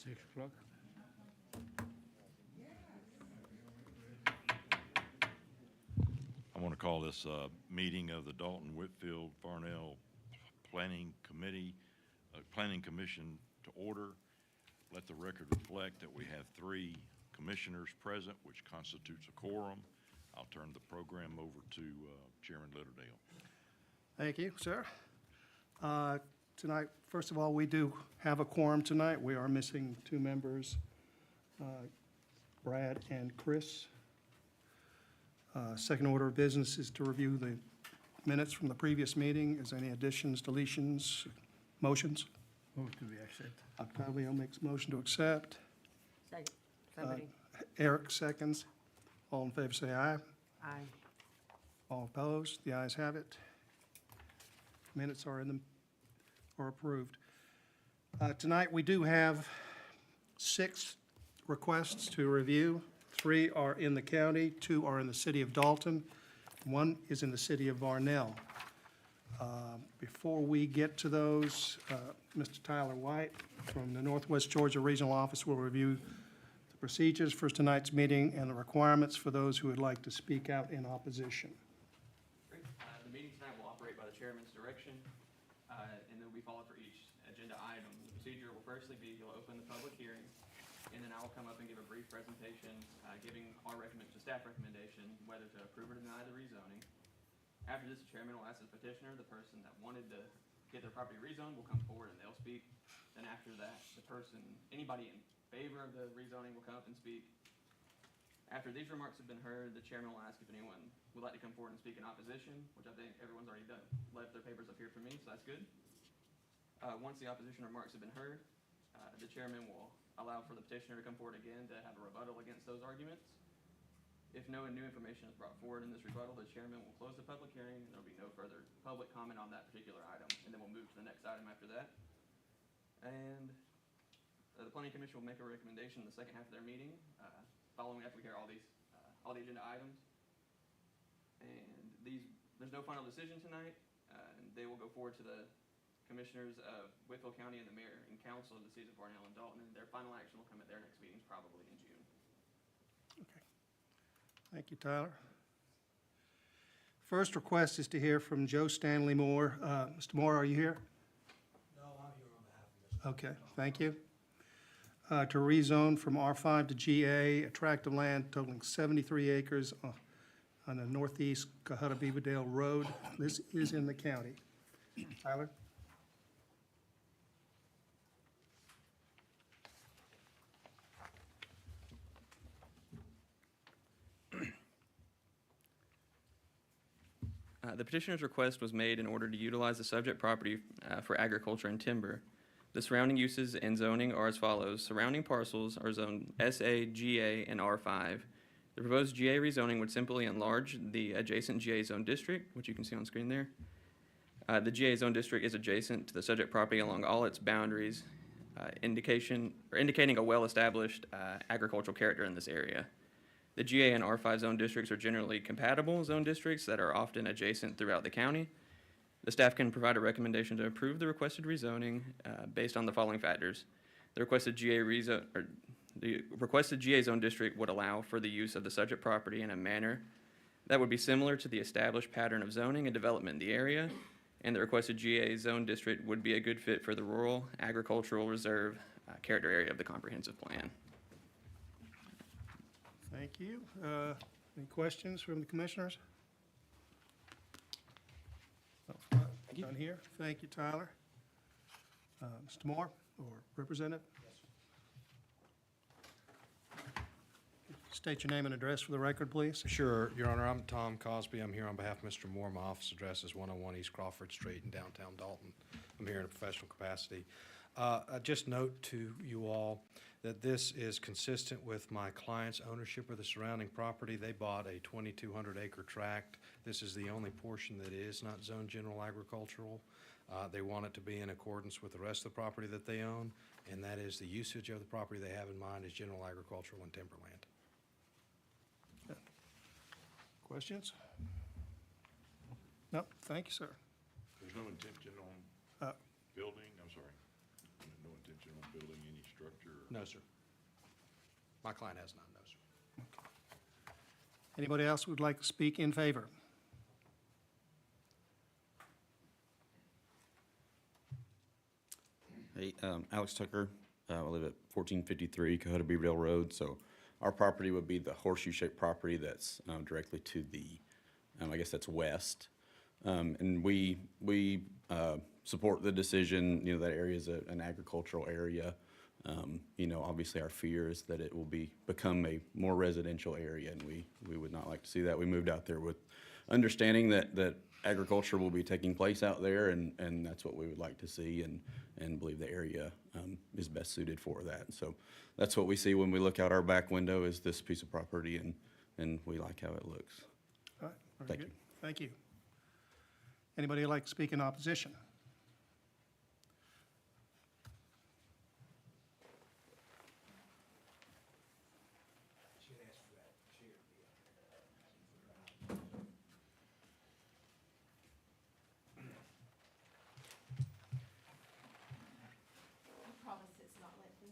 6 o'clock. I want to call this meeting of the Dalton Whitfield Farnell Planning Committee, Planning Commission to order. Let the record reflect that we have 3 commissioners present, which constitutes a quorum. I'll turn the program over to Chairman Litterdale. Thank you, sir. Tonight, first of all, we do have a quorum tonight. We are missing 2 members, Brad and Chris. Second order of business is to review the minutes from the previous meeting. Is there any additions, deletions, motions? Move to be accepted. Octavio makes motion to accept. Second. Somebody. Eric seconds. All in favor say aye. Aye. All opposed? The ayes have it. Minutes are approved. Tonight, we do have 6 requests to review. 3 are in the county, 2 are in the city of Dalton, 1 is in the city of Varnell. Before we get to those, Mr. Tyler White from the Northwest Georgia Regional Office will review the procedures for tonight's meeting and the requirements for those who would like to speak out in opposition. Great. The meeting tonight will operate by the chairman's direction, and they'll be followed for each agenda item. The procedure will firstly be, you'll open the public hearing, and then I will come up and give a brief presentation, giving our staff recommendation, whether to approve or deny the rezoning. After this, the chairman will ask the petitioner, the person that wanted to get their property rezoned, will come forward and they'll speak. Then after that, anybody in favor of the rezoning will come up and speak. After these remarks have been heard, the chairman will ask if anyone would like to come forward and speak in opposition, which I think everyone's already done, left their papers up here for me, so that's good. Once the opposition remarks have been heard, the chairman will allow for the petitioner to come forward again to have a rebuttal against those arguments. If no new information is brought forward in this rebuttal, the chairman will close the public hearing, and there will be no further public comment on that particular item, and then we'll move to the next item after that. And the planning commission will make a recommendation in the second half of their meeting, following after we hear all the agenda items. And there's no final decision tonight, and they will go forward to the commissioners of Whitfield County and the mayor and council of the cities of Varnell and Dalton, and their final action will come at their next meetings, probably in June. Okay. Thank you, Tyler. First request is to hear from Joe Stanley Moore. Mr. Moore, are you here? No, I'm here on behalf of Mr. Okay, thank you. To rezone from R5 to GA, a tract of land totaling 73 acres on the northeast Cohutta Beaverdale Road. This is in the county. Tyler? The petitioner's request was made in order to utilize the subject property for agriculture and timber. The surrounding uses and zoning are as follows. Surrounding parcels are zoned SA, GA, and R5. The proposed GA rezoning would simply enlarge the adjacent GA zone district, which you can see on screen there. The GA zone district is adjacent to the subject property along all its boundaries, indicating a well-established agricultural character in this area. The GA and R5 zone districts are generally compatible zone districts that are often adjacent throughout the county. The staff can provide a recommendation to approve the requested rezoning based on the following factors. The requested GA zone district would allow for the use of the subject property in a manner that would be similar to the established pattern of zoning and development in the area, and the requested GA zone district would be a good fit for the rural agricultural reserve character area of the comprehensive plan. Thank you. Any questions from the commissioners? None here. Thank you, Tyler. Mr. Moore, or Representative? State your name and address for the record, please. Sure, Your Honor. I'm Tom Cosby. I'm here on behalf of Mr. Moore. My office address is 101 East Crawford Street in downtown Dalton. I'm here in a professional capacity. I just note to you all that this is consistent with my client's ownership of the surrounding property. They bought a 2,200-acre tract. This is the only portion that is not zoned general agricultural. They want it to be in accordance with the rest of the property that they own, and that is the usage of the property they have in mind is general agricultural and timberland. Questions? No, thank you, sir. There's no intention on building, I'm sorry, no intention on building any structure? No, sir. My client has none, no, sir. Anybody else who would like to speak in favor? Hey, Alex Tucker. I live at 1453 Cohota Beaverdale Road. So our property would be the horseshoe-shaped property that's directly to the, I guess that's west. And we support the decision, you know, that area is an agricultural area. You know, obviously our fear is that it will become a more residential area, and we would not like to see that. We moved out there with understanding that agriculture will be taking place out there, and that's what we would like to see, and believe the area is best suited for that. So that's what we see when we look out our back window, is this piece of property, and we like how it looks. All right, very Thank good. you. Thank you. Anybody like to speak in opposition? I promise it's not lengthy.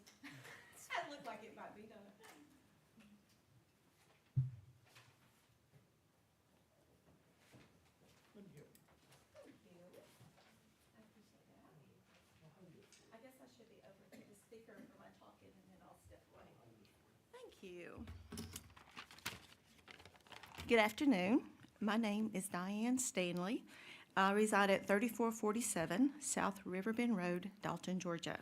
That looked like it might be, don't it? Thank you. I appreciate that. I guess I should be over to the speaker for my talking, and then I'll step away. Thank you. Good afternoon. My name is Diane Stanley. I reside at 3447 South Riverbend Road, Dalton, Georgia.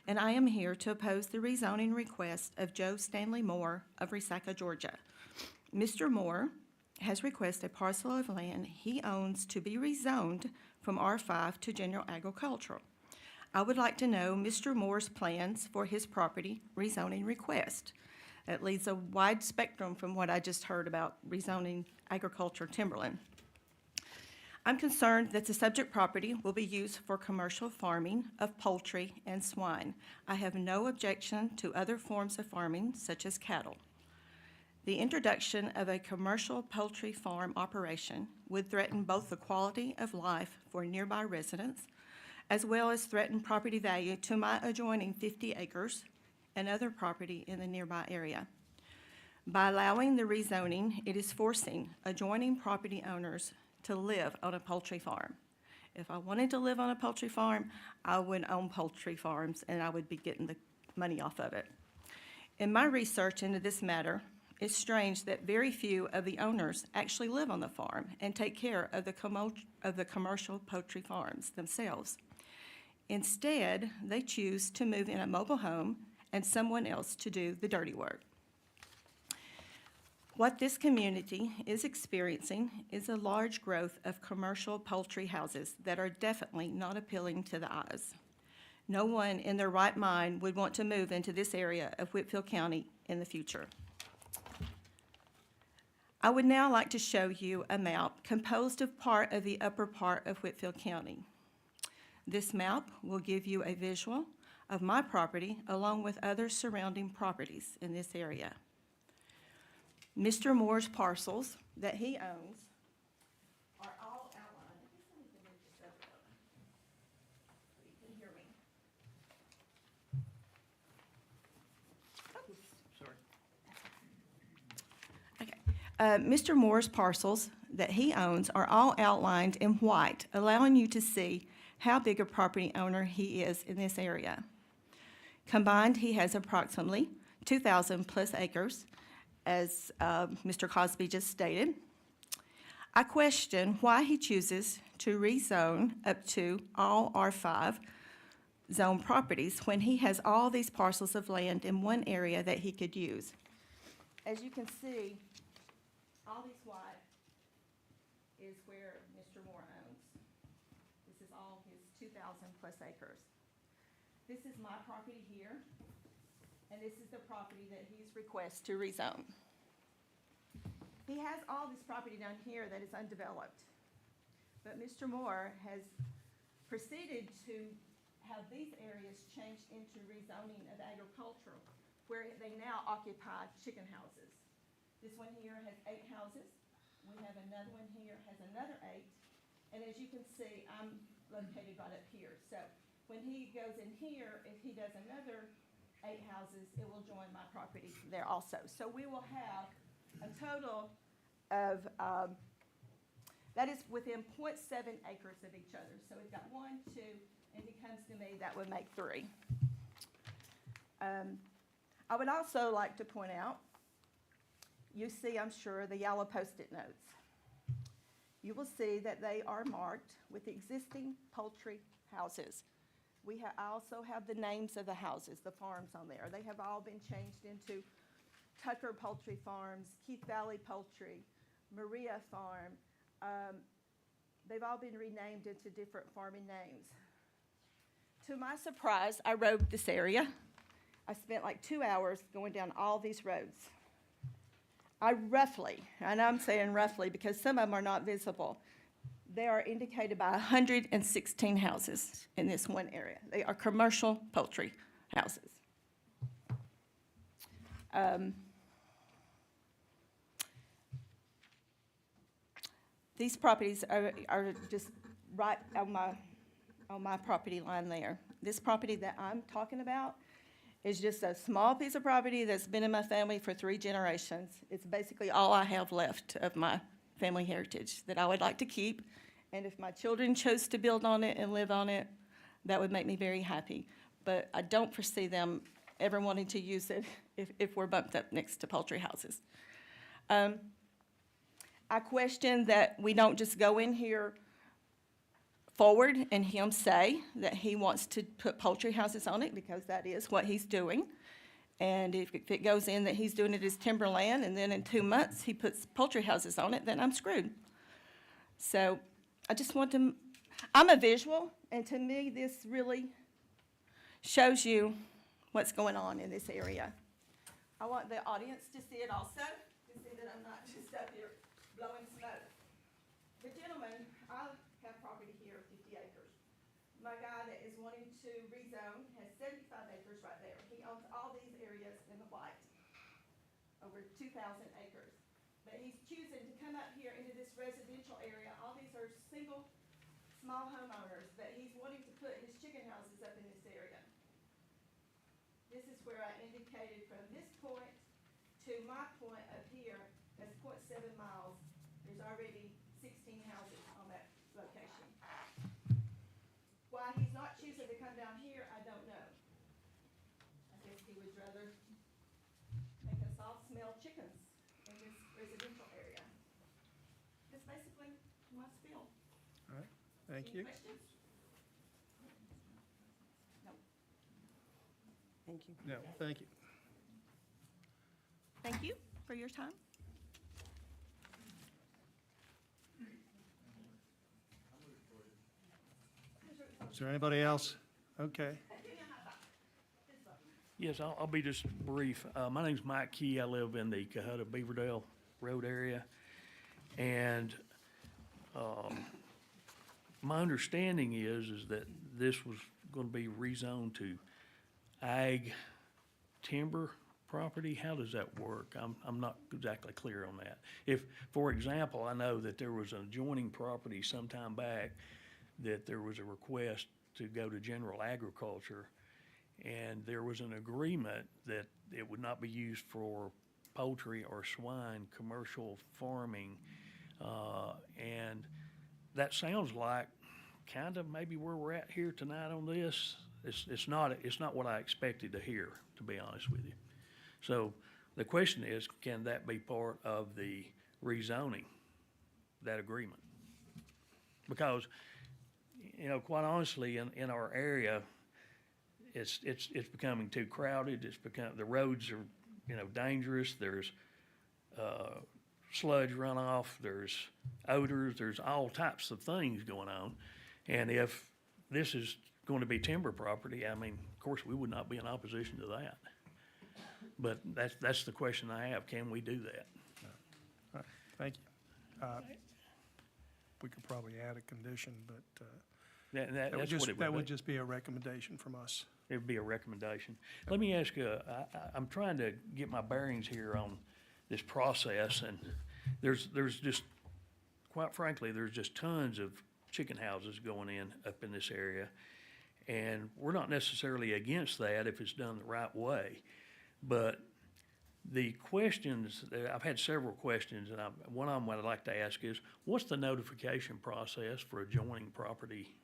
And I am here to oppose the rezoning request of Joe Stanley Moore of Resaca, Georgia. Mr. Moore has requested a parcel of land he owns to be rezoned from R5 to general agricultural. I would like to know Mr. Moore's plans for his property rezoning request. It leaves a wide spectrum from what I just heard about rezoning agriculture timberland. I'm concerned that the subject property will be used for commercial farming of poultry and swine. I have no objection to other forms of farming, such as cattle. The introduction of a commercial poultry farm operation would threaten both the quality of life for nearby residents, as well as threaten property value to my adjoining 50 acres and other property in the nearby area. By allowing the rezoning, it is forcing adjoining property owners to live on a poultry farm. If I wanted to live on a poultry farm, I would own poultry farms and I would be getting the money off of it. In my research into this matter, it's strange that very few of the owners actually live on the farm and take care of the commercial poultry farms themselves. Instead, they choose to move in a mobile home and someone else to do the dirty work. What this community is experiencing is a large growth of commercial poultry houses that are definitely not appealing to the eyes. No one in their right mind would want to move into this area of Whitfield County in the future. I would now like to show you a map composed of part of the upper part of Whitfield County. This map will give you a visual of my property along with other surrounding properties in this area. Mr. Moore's parcels that he owns are all outlined. I guess I need to move this up a little so you can hear me. Okay. Mr. Moore's parcels that he owns are all outlined in white, allowing you to see how big a property owner he is in this area. Combined, he has approximately 2,000 plus acres, as Mr. Cosby just stated. I question why he chooses to rezone up to all R5 zone properties when he has all these parcels of land in one area that he could use. As you can see, all these white is where Mr. Moore owns. This is all his 2,000 plus acres. This is my property here, and this is the property that he's requested to rezone. He has all this property down here that is undeveloped, but Mr. Moore has proceeded to have these areas changed into rezoning of agricultural, where they now occupy chicken houses. This one here has 8 houses. We have another one here has another 8. And as you can see, I'm located right up here. So when he goes in here, if he does another 8 houses, it will join my property there also. So we will have a total of, that is within 0.7 acres of each other. So we've got 1, 2, and if it comes to me, that would make 3. I would also like to point out, you see, I'm sure, the yellow Post-it notes. You will see that they are marked with the existing poultry houses. I also have the names of the houses, the farms on there. They have all been changed into Tucker Poultry Farms, Keith Valley Poultry, Maria Farm. They've all been renamed into different farming names. To my surprise, I rode this area. I spent like 2 hours going down all these roads. I roughly, and I'm saying roughly because some of them are not visible, they are indicated by 116 houses in this one area. They are commercial poultry houses. These properties are just right on my property line there. This property that I'm talking about is just a small piece of property that's been in my family for 3 generations. It's basically all I have left of my family heritage that I would like to keep. And if my children chose to build on it and live on it, that would make me very happy. But I don't foresee them ever wanting to use it if we're bumped up next to poultry houses. I question that we don't just go in here forward and him say that he wants to put poultry houses on it, because that is what he's doing. And if it goes in that he's doing it as timberland, and then in 2 months he puts poultry houses on it, then I'm screwed. So I just want to, I'm a visual, and to me this really shows you what's going on in this area. I want the audience to see it also, to see that I'm not just up here blowing smoke. The gentleman, I have property here, 50 acres. My guy that is wanting to rezone has 75 acres right there. He owns all these areas in the white, over 2,000 acres. But he's choosing to come up here into this residential area. All these are single, small homeowners, but he's wanting to put his chicken houses up in this area. This is where I indicated from this point to my point up here, that's 0.7 miles. There's already 16 houses on that location. Why he's not choosing to come down here, I don't know. I guess he would rather make us all smell chickens in this residential area. That's basically my spiel. All right, thank you. Any questions? No. Thank you. No, thank you. Thank you for your time. Is there anybody else? Okay. Yes, I'll be just brief. My name's Mike Key. I live in the Cohutta Beaverdale Road area. And my understanding is that this was going to be rezoned to ag timber property. How does that work? I'm not exactly clear on that. If, for example, I know that there was an adjoining property some time back that there was a request to go to general agriculture, and there was an agreement that it would not be used for poultry or swine commercial farming. And that sounds like kind of maybe where we're at here tonight on this. It's not what I expected to hear, to be honest with you. So the question is, can that be part of the rezoning, that agreement? Because, you know, quite honestly, in our area, it's becoming too crowded. The roads are, you know, dangerous. There's sludge runoff. There's odors. There's all types of things going on. And if this is going to be timber property, I mean, of course, we would not be in opposition to that. But that's the question I have. Can we do that? All right, thank you. We could probably add a condition, but That's what it that would would be. just be a recommendation from us. It would be a recommendation. Let me ask you, I'm trying to get my bearings here on this process, and there's just, quite frankly, there's just tons of chicken houses going in up in this area. And we're not necessarily against that if it's done the right way. But the questions, I've had several questions, and one of them I'd like to ask is, what's the notification process for adjoining property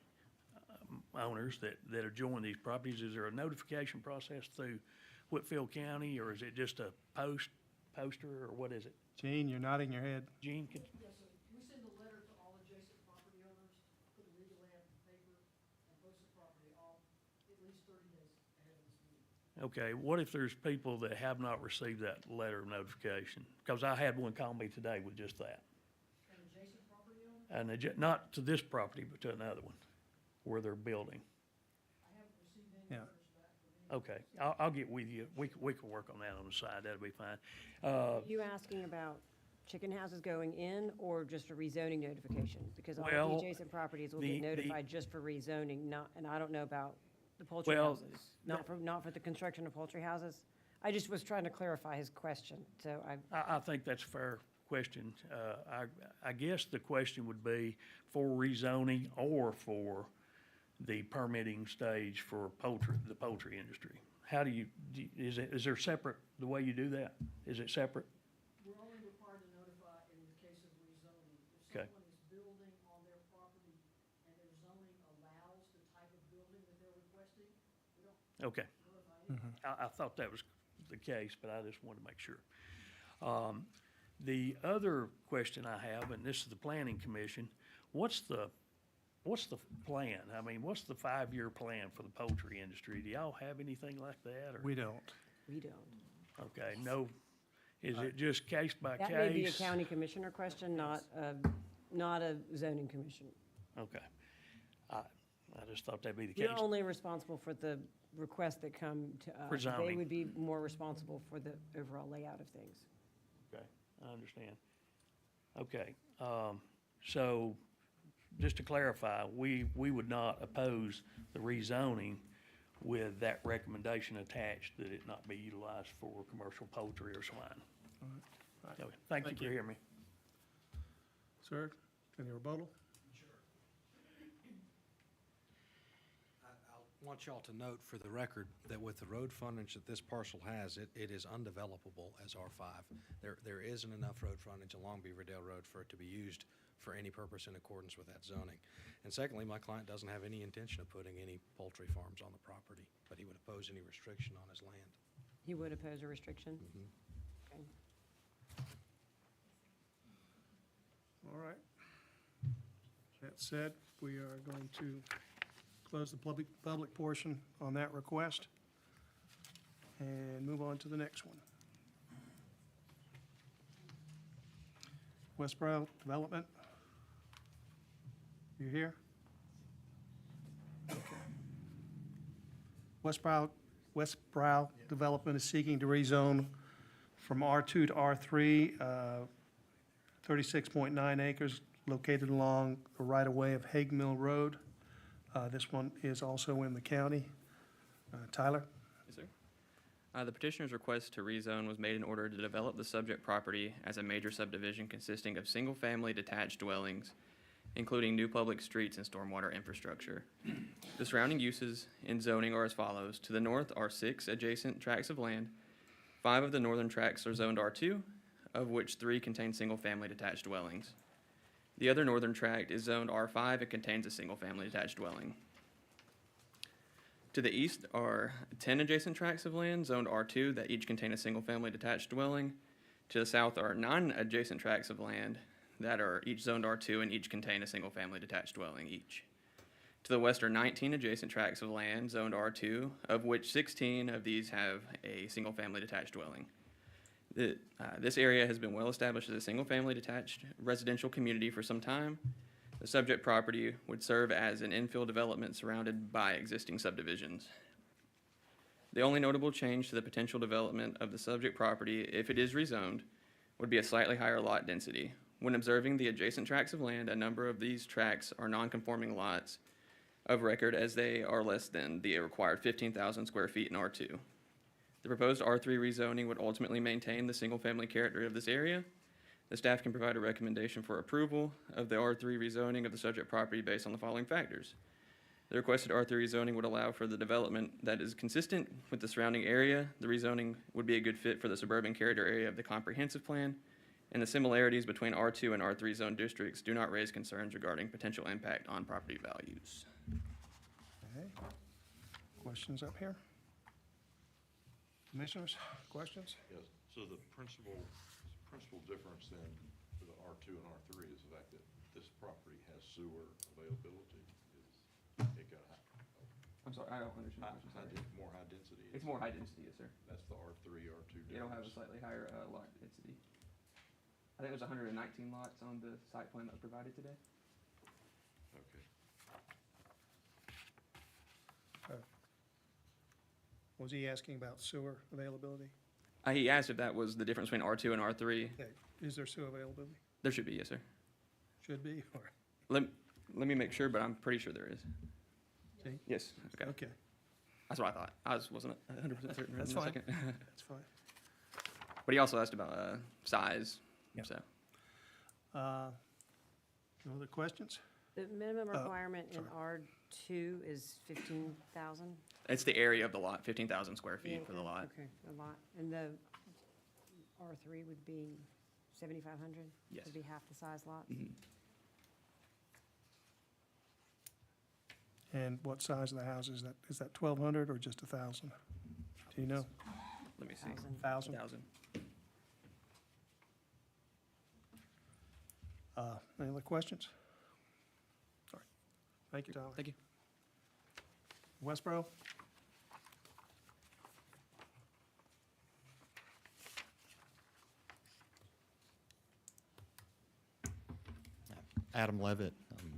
owners that adjoin these properties? Is there a notification process through Whitfield County, or is it just a poster, or what is it? Gene, you're nodding your head. Gene, Yes, sir. We send a letter to all adjacent property owners, put the legal ad in the paper, and post the property off at least 30 days ahead of this meeting. okay, what if there's people that have not received that letter of notification? Because I had one call me today with just that. An adjacent property owner, And not to this property, but to another one, where they're building. I haven't received any Yeah. letters back from any. Okay, I'll get with you. We can work on that on the side. That'll be fine. You asking about chicken houses going in or just a rezoning notification? Because all Well, the adjacent properties will the- get notified just for rezoning, not, and I don't know about the poultry Well, houses. Not for the construction of poultry houses? I just was trying to clarify his question, so I think that's a fair question. I guess the question would be for rezoning or for the permitting stage for the poultry industry. How is there separate, the way you do that? Is it separate? We're only required to notify in the case of rezoning. If Okay. someone is building on their property and their zoning allows the type of building that they're requesting, we don't Okay. notify I thought that was the case, but I just wanted to make sure. The other question I have, and this is the planning commission, what's the plan? I mean, what's the 5-year plan for the poultry industry? Do y'all have anything like that, or? We don't. we don't. Okay, no, is it just case by case? That may be a county commissioner question, not a zoning commission. Okay. I just thought that'd be the case. You're only responsible for the requests that come to us. For They zoning. would be more responsible for the overall layout of things. Okay, I understand. Okay, so just to clarify, we would not oppose the rezoning with that recommendation attached that it not be utilized for commercial poultry or swine. Right. Okay, thank you Thank for you. hearing me. Sir, any rebuttal? I want y'all to note for the record that with the road frontage that this parcel has, it is undevelopable as R5. There isn't enough road frontage along Beaverdale Road for it to be used for any purpose in accordance with that zoning. And secondly, my client doesn't have any intention of putting any poultry farms on the property, but he would oppose any restriction on his land. He would oppose a restriction? Okay. All right. That said, we are going to close the public portion on that request and move on to the next one. Westboro Development. You here? Okay. Westboro Development is seeking to rezone from R2 to R3, 36.9 acres located along the right-of-way of Hague Mill Road. This one is also in the county. Tyler? Yes, sir. The petitioner's request to rezone was made in order to develop the subject property as a major subdivision consisting of single-family detached dwellings, including new public streets and stormwater infrastructure. The surrounding uses in zoning are as follows. To the north are 6 adjacent tracts of land. 5 of the northern tracts are zoned R2, of which 3 contain single-family detached dwellings. The other northern tract is zoned R5 and contains a single-family detached dwelling. To the east are 10 adjacent tracts of land zoned R2 that each contain a single-family detached dwelling. To the south are 9 adjacent tracts of land that are each zoned R2 and each contain a single-family detached dwelling each. To the west are 19 adjacent tracts of land zoned R2, of which 16 of these have a single-family detached dwelling. This area has been well established as a single-family detached residential community for some time. The subject property would serve as an infill development surrounded by existing subdivisions. The only notable change to the potential development of the subject property, if it is rezoned, would be a slightly higher lot density. When observing the adjacent tracts of land, a number of these tracts are non-conforming lots of record as they are less than the required 15,000 square feet in R2. The proposed R3 rezoning would ultimately maintain the single-family character of this area. The staff can provide a recommendation for approval of the R3 rezoning of the subject property based on the following factors. The requested R3 rezoning would allow for the development that is consistent with the surrounding area. The rezoning would be a good fit for the suburban corridor area of the comprehensive plan, and the similarities between R2 and R3 zone districts do not raise concerns regarding potential impact on property values. Okay. Questions up here? Commissioners, questions? Yes, so the principal difference then for the R2 and R3 is the fact that this property has sewer availability. It got I'm sorry, I don't understand what you're saying. more high density. It's more high density, yes, sir. That's the R3, R2 difference. It'll have a slightly higher lot density. I think there's 119 lots on the site plan that was provided today. Okay. Was he asking about sewer availability? He asked if that was the difference between R2 and R3. Okay, is there sewer availability? There should be, yes, sir. Should be, or, Let me make sure, but I'm pretty sure there is. see? Yes, okay. Okay, That's what I thought. I wasn't 100% certain. That's in a fine. second. that's fine. But he also asked about size, Yeah. so. No other questions? The minimum Oh, requirement in R2 is 15,000? It's the area of the lot, 15,000 square feet for the lot. Okay, a lot. And the R3 would be 7,500? Yes. Would be half the size lots? Mhm. And what size of the house is that? Is that 1,200 or just 1,000? Do you know? Let me see. 1,000. 1,000? 1,000. Any other questions? All right. Thank you, Tyler. Thank you. Westboro? Adam Levitt,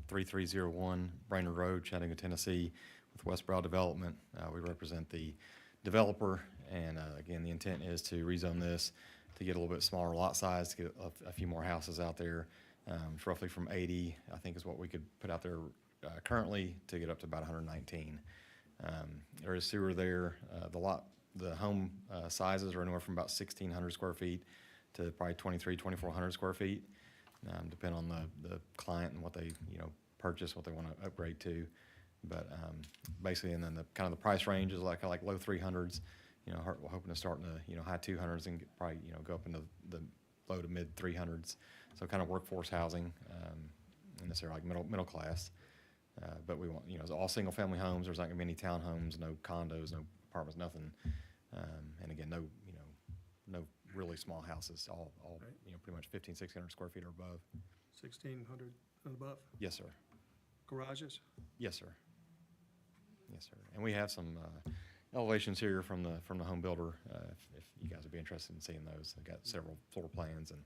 3301 Brainerd Road, Chattanooga, Tennessee, with Westboro Development. We represent the developer, and again, the intent is to rezone this to get a little bit smaller lot size, to get a few more houses out there. It's roughly from 80, I think is what we could put out there currently, to get up to about 119. There is sewer there. The home sizes are anywhere from about 1,600 square feet to probably 2,400 square feet. Depending on the client and what they, purchase, what they want to upgrade to. But basically, and then the kind of the price range is like low 300s. We're hoping to start in the high 200s and probably go up into the low to mid 300s. So kind of workforce housing, and this are like middle class. But we want it's all single family homes. There's not gonna be any townhomes, no condos, no apartments, nothing. And again, no really small houses. All Right. pretty much 1,600 square feet or above. 1,600 and above? Yes, sir. Garages? Yes, sir. Yes, sir. And we have some elevations here from the home builder, if you guys would be interested in seeing those. They've got several floor plans and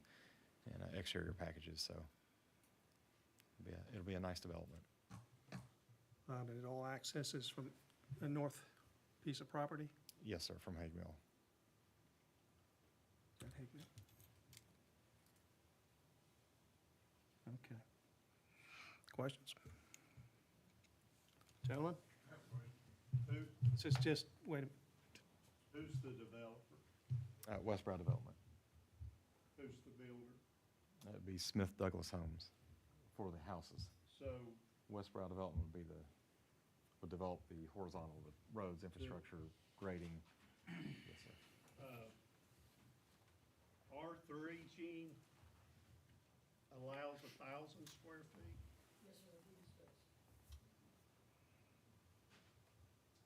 exterior packages, so it'll be a nice development. And it all accesses from the north piece of property? Yes, sir, from Hague Mill. Is that Hague Mill? Okay. Questions? Gentlemen? This is just, wait a minute. Who's the developer? Westboro Development. Who's the builder? That'd be Smith Douglas Homes for the houses. So, Westboro Development would develop the horizontal, the roads, infrastructure, grading. Yes, sir. R3, Gene, allows 1,000 square feet? Yes, sir, it does.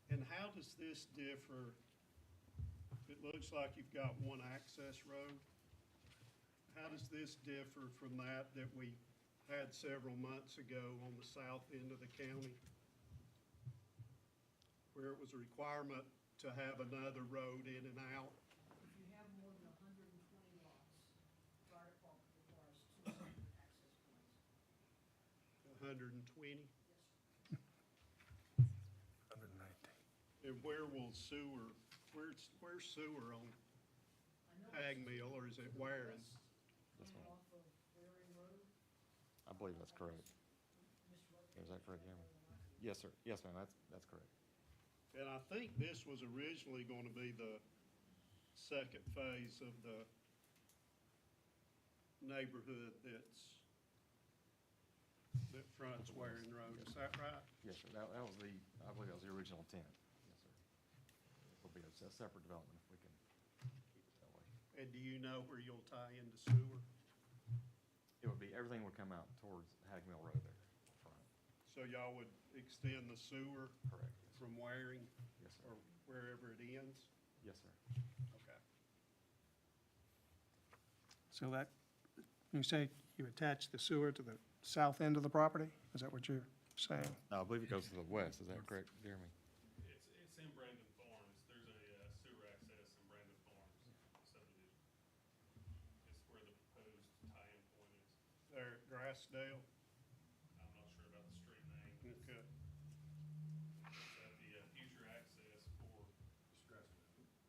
And how does this differ? It looks like you've got one access road. How does this differ from that we had several months ago on the south end of the county? Where it was a requirement to have another road in and out? If you have more than 120 lots, the fire department requires 2 separate access points. 120? 119. And where will sewer, where's sewer on I know Ag Mill, or is it Warren? That's it's right. off of Waring Road. I believe that's correct. Is that correct, Jeremy? Yes, sir. Yes, ma'am, that's correct. And I think this was originally going to be the second phase of the neighborhood that's that fronts Waring Road, is that right? Yes, sir. That was the, I believe that was the original intent. Yes, sir. It'll be a separate development if we can keep it that way. And do you know where you'll tie into sewer? It would be, everything would come out towards Hag Mill Road there, front. So y'all would extend the sewer Correct. Yes, sir. from Waring Yes, sir. or wherever it ends? Yes, sir. Okay. So that, you say you attach the sewer to the south end of the property? Is that what you're saying? I believe it goes to the west. Is that correct, Jeremy? It's in Brandon Farms. There's a sewer access in Brandon Farms subdivision. It's where the proposed tie-in point is. There at Grassdale? I'm not sure about the street name. Okay. It's the future access for Brandon Farms.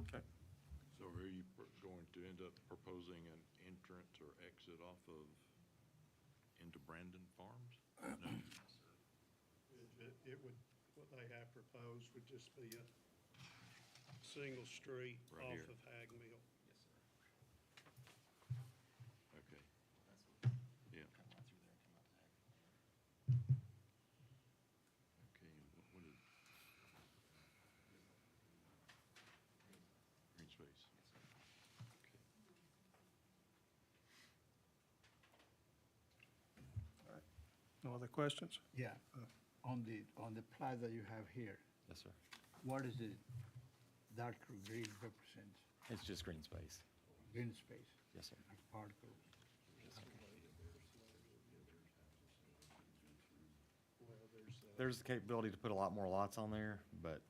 Okay. So are you going to end up proposing an entrance or exit off of, into Brandon Farms? No. It would, what they have proposed would just be a single street Right off here. of Hag Mill. Okay. Yeah. Okay, what is? Green space. Okay. No other questions? Yeah, on the plat that you have here, Yes, sir. what is the dark green represents? It's just green space. Green space, Yes, sir. like particles. Well, there's, There's the capability to put a lot more lots on there, but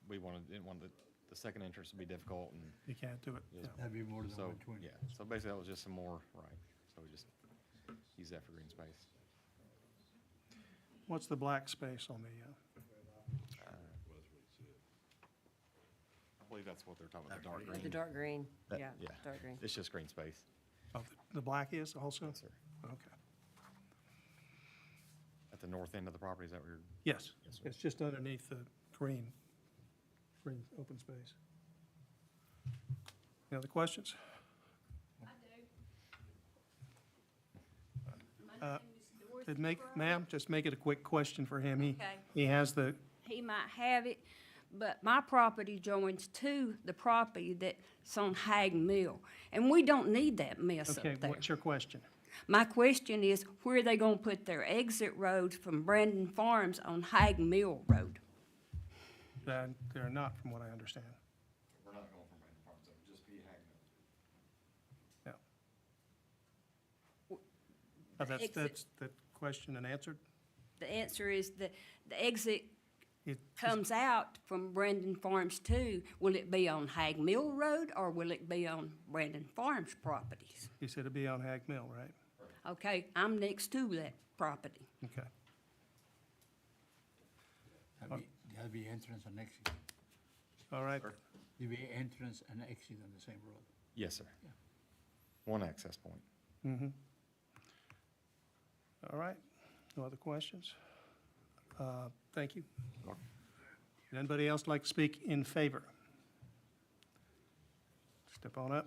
we didn't want the second entrance to be difficult and, You can't do it. Yes. Yeah. That'd be more than so, 120. yeah. So basically that was just some more, right. So we just use that for green space. What's the black space on the, I believe that's what they're talking about, the dark green. The dark green, That- yeah, dark green. It's just green space. the black is also? Yes, sir. Okay. At the north end of the property, is that where you're? Yes, Yes, sir. it's just underneath the green open space. Any other questions? I do. Uh, My name is Dorothy Crowe. Ma'am, just make it a quick question for him. Okay. He has the, He might have it, but my property joins to the property that's on Hag Mill, and we don't need that mess up okay, there. what's your question? My question is, where are they gonna put their exit roads from Brandon Farms on Hag Mill Road? They're not, from what I understand. We're not going from Brandon Farms, it would just be Hag Mill. Yeah. That's Exit. that question and answered? The answer is the exit It- comes out from Brandon Farms too. Will it be on Hag Mill Road, or will it be on Brandon Farms properties? He said it'd be on Hag Mill, right? Okay, I'm next to that property. Okay. There'll be entrance and exit. All right. There'll be entrance and exit on the same road. Yes, sir. One access point. Mm-hmm. All right. No other questions? Thank you. Welcome. Would anybody else like to speak in favor? Step on up.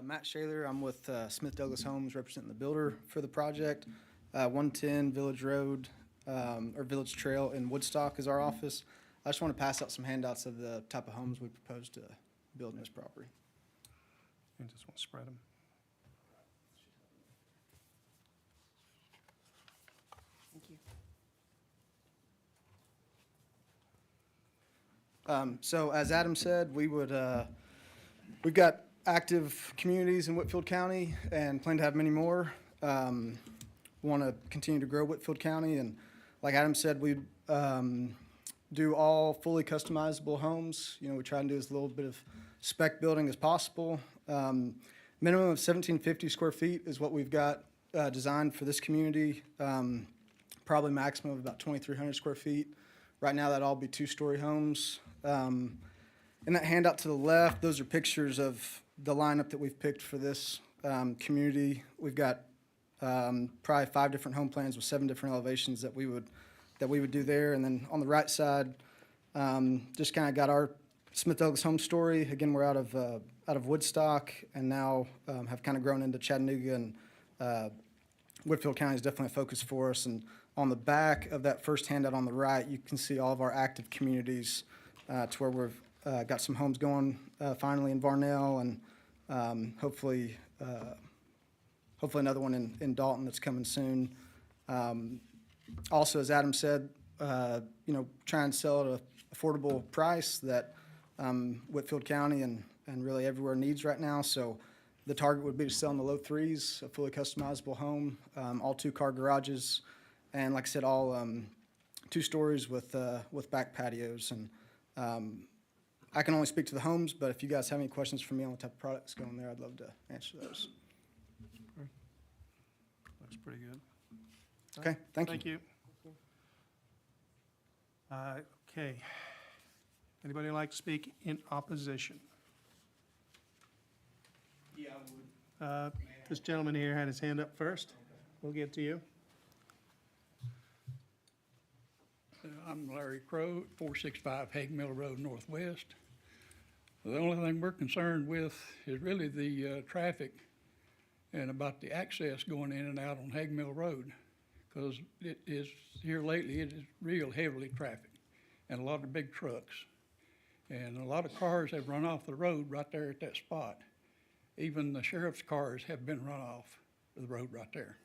Matt Shaler, I'm with Smith Douglas Homes, representing the builder for the project. 110 Village Road, or Village Trail in Woodstock is our office. I just want to pass out some handouts of the type of homes we propose to build in this property. You just want to spread them. Thank you. So as Adam said, we've got active communities in Whitfield County and plan to have many more. Want to continue to grow Whitfield County, and like Adam said, we do all fully customizable homes. You know, we try and do as little bit of spec building as possible. Minimum of 1,750 square feet is what we've got designed for this community. Probably maximum of about 2,300 square feet. Right now, that'd all be two-story homes. In that handout to the left, those are pictures of the lineup that we've picked for this community. We've got probably 5 different home plans with 7 different elevations that we would that we would do there. And then on the right side, just kind of got our Smith Douglas home story. Again, we're out of Woodstock and now have kind of grown into Chattanooga, and Whitfield County is definitely a focus for us. And on the back of that first handout on the right, you can see all of our active communities to where we've got some homes going finally in Varnell, and hopefully another one in Dalton that's coming soon. Also, as Adam said, try and sell at an affordable price that Whitfield County and really everywhere needs right now. So the target would be to sell in the low threes, a fully customizable home, all 2-car garages, and like I said, all 2 stories with back patios. And I can only speak to the homes, but if you guys have any questions for me on what type of products going there, I'd love to answer those. Looks pretty good. Okay, thank you. Thank you. Okay. Anybody like to speak in opposition? Yeah, I would. This gentleman here had his hand up first. We'll get to you. I'm Larry Crowe, 465 Hague Mill Road Northwest. The only thing we're concerned with is really the traffic and about the access going in and out on Hague Mill Road, because it is, here lately, it is real heavily trafficked, and a lot of big trucks. And a lot of cars have run off the road right there at that spot. Even the sheriff's cars have been run off the road right there.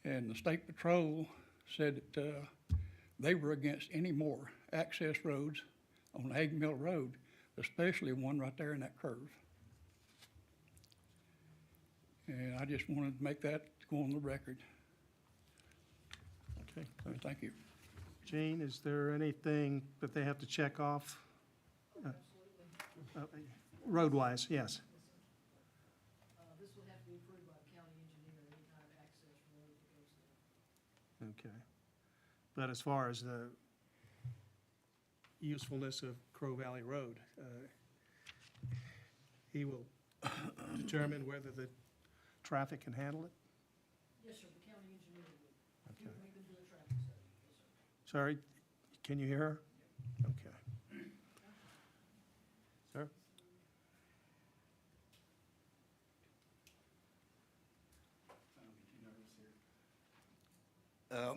And the State Patrol said that they were against any more access roads on Hague Mill Road, especially one right there in that curve. And I just wanted to make that go on the record. Okay. Thank you. Gene, is there anything that they have to check off? Road-wise, yes. This would have to be approved by the county engineer, any kind of access road that goes there. Okay. But as far as the usefulness of Crow Valley Road, he will determine whether the traffic can handle it? Yes, sir, the county engineer would. He Okay. would make them do a traffic study, yes, sir. Sorry, can you hear her? Okay. Sir?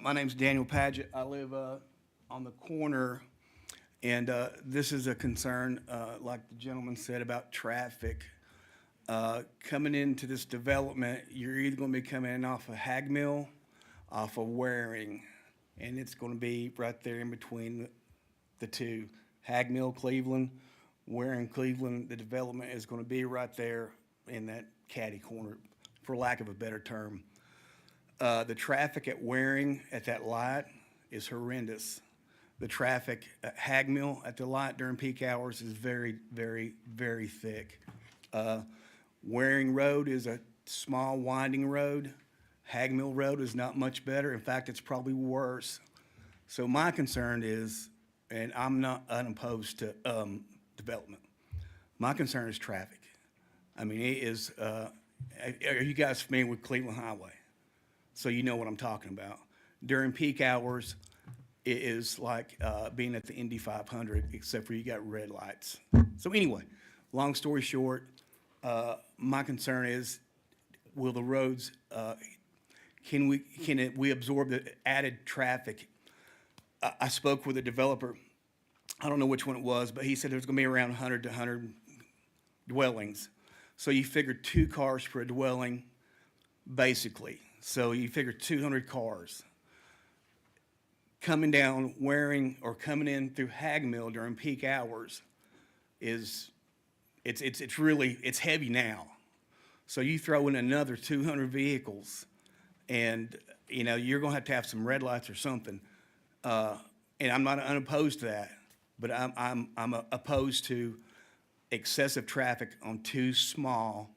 My name's Daniel Paget. I live on the corner, and this is a concern, like the gentleman said, about traffic. Coming into this development, you're either going to be coming in off of Hague Mill, off of Waring, and it's going to be right there in between the two. Hague Mill, Cleveland, Waring, Cleveland, the development is going to be right there in that catty corner, for lack of a better term. The traffic at Waring at that light is horrendous. The traffic at Hague Mill at the light during peak hours is very, very, very thick. Waring Road is a small winding road. Hague Mill Road is not much better. In fact, it's probably worse. So my concern is, and I'm not unopposed to development, my concern is traffic. I mean, it is, are you guys familiar with Cleveland Highway? So you know what I'm talking about. During peak hours, it is like being at the Indy 500, except for you got red lights. So anyway, long story short, my concern is, will the roads, can we absorb the added traffic? I spoke with a developer, I don't know which one it was, but he said there's gonna be around 100 to 100 dwellings. So you figure 2 cars per dwelling, basically. So you figure 200 cars. Coming down Waring or coming in through Hague Mill during peak hours is, it's really, it's heavy now. So you throw in another 200 vehicles and, you know, you're gonna have to have some red lights or something. And I'm not unopposed to that, but I'm opposed to excessive traffic on 2 small,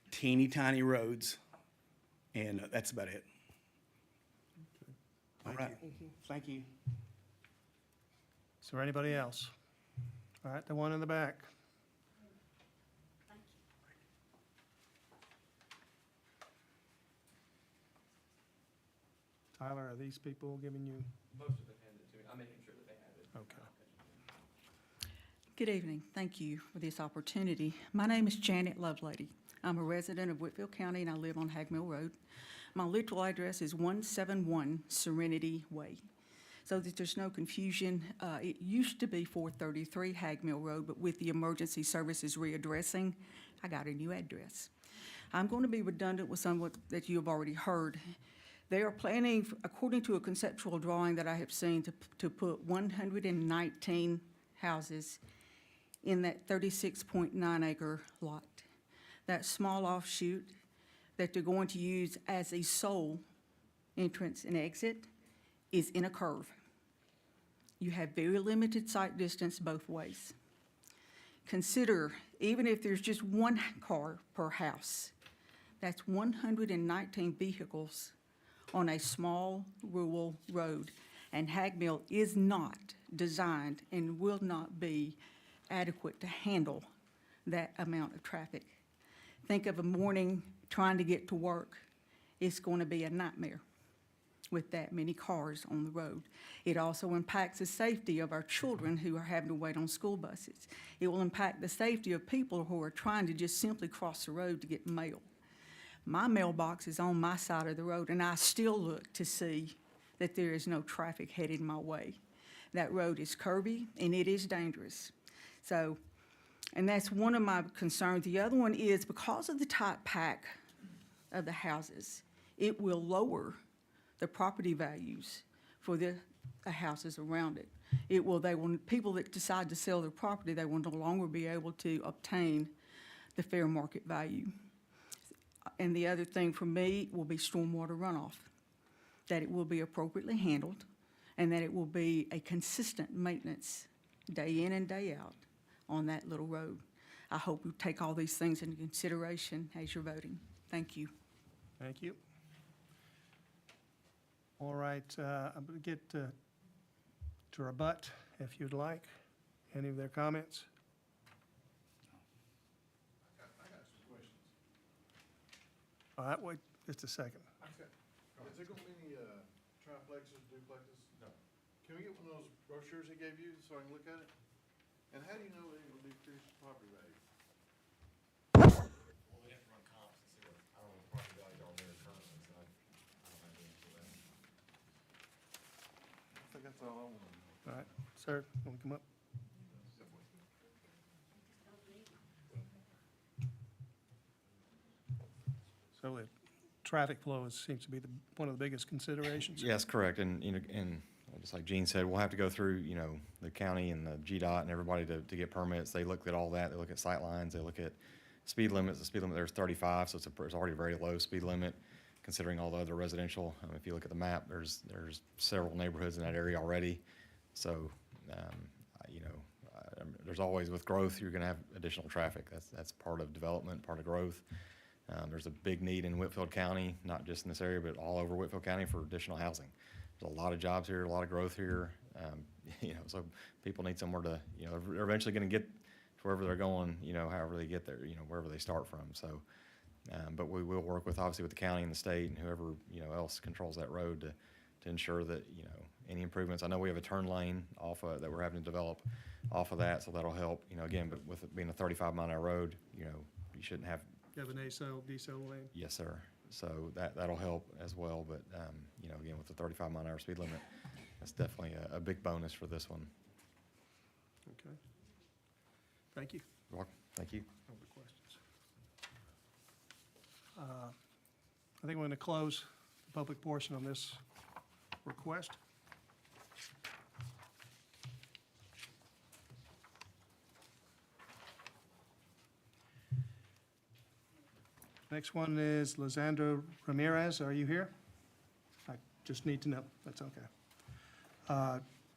teeny tiny roads. And that's about it. All right. Thank you. Is there anybody else? All right, the one in the back. Tyler, are these people giving you, Most of them handed it to me. I'm making sure that they have it. okay. Good evening. Thank you for this opportunity. My name is Janet Lovelady. I'm a resident of Whitfield County, and I live on Hag Mill Road. My literal address is 171 Serenity Way. So that there's no confusion, it used to be 433 Hag Mill Road, but with the emergency services readdressing, I got a new address. I'm going to be redundant with some that you have already heard. They are planning, according to a conceptual drawing that I have seen, to put 119 houses in that 36.9 acre lot. That small offshoot that they're going to use as a sole entrance and exit is in a curve. You have very limited sight distance both ways. Consider, even if there's just one car per house, that's 119 vehicles on a small rural road. And Hag Mill is not designed and will not be adequate to handle that amount of traffic. Think of a morning trying to get to work. It's going to be a nightmare with that many cars on the road. It also impacts the safety of our children who are having to wait on school buses. It will impact the safety of people who are trying to just simply cross the road to get mail. My mailbox is on my side of the road, and I still look to see that there is no traffic headed my way. That road is curvy, and it is dangerous. So, and that's one of my concerns. The other one is because of the tight pack of the houses, it will lower the property values for the houses around it. People that decide to sell their property, they will no longer be able to obtain the fair market value. And the other thing for me will be stormwater runoff, that it will be appropriately handled and that it will be a consistent maintenance day in and day out on that little road. I hope you take all these things into consideration as you're voting. Thank you. Thank you. All right, I'm going to get to rebut, if you'd like, any of their comments. I got some questions. All right, wait just a second. Is there gonna be any, triplexes, duplexes? No. Can we get one of those brochures he gave you so I can look at it? And how do you know they're gonna decrease the property value? Well, they have to run comps and see what, I don't know what property value are there currently, so I don't have the answer to that. I think that's all I want to know. All right, sir, want to come up? So the traffic flow seems to be one of the biggest considerations. Yes, correct, and, and just like Gene said, we'll have to go through, the county and the GDOT and everybody to get permits. They look at all that, they look at sight lines, they look at speed limits. The speed limit there's 35, so it's already a very low speed limit, considering all the other residential. If you look at the map, there's several neighborhoods in that area already. So, there's always, with growth, you're gonna have additional traffic. That's part of development, part of growth. There's a big need in Whitfield County, not just in this area, but all over Whitfield County for additional housing. There's a lot of jobs here, a lot of growth here, so people need somewhere to, they're eventually gonna get to wherever they're going, however they get there, wherever they start from, so. But we will work with, obviously, with the county and the state and whoever, else controls that road to ensure that, any improvements. I know we have a turn lane that we're having to develop off of that, so that'll help, again, but with it being a 35-mile-an-hour road, you shouldn't have. You have an ASO, DSO lane? Yes, sir. So that'll help as well, but, again, with the 35-mile-an-hour speed limit, that's definitely a big bonus for this one. Okay. Thank you. You're welcome. Thank you. No other questions. I think we're going to close the public portion on this request. Next one is Lizandro Ramirez. Are you here? I just need to know. That's okay.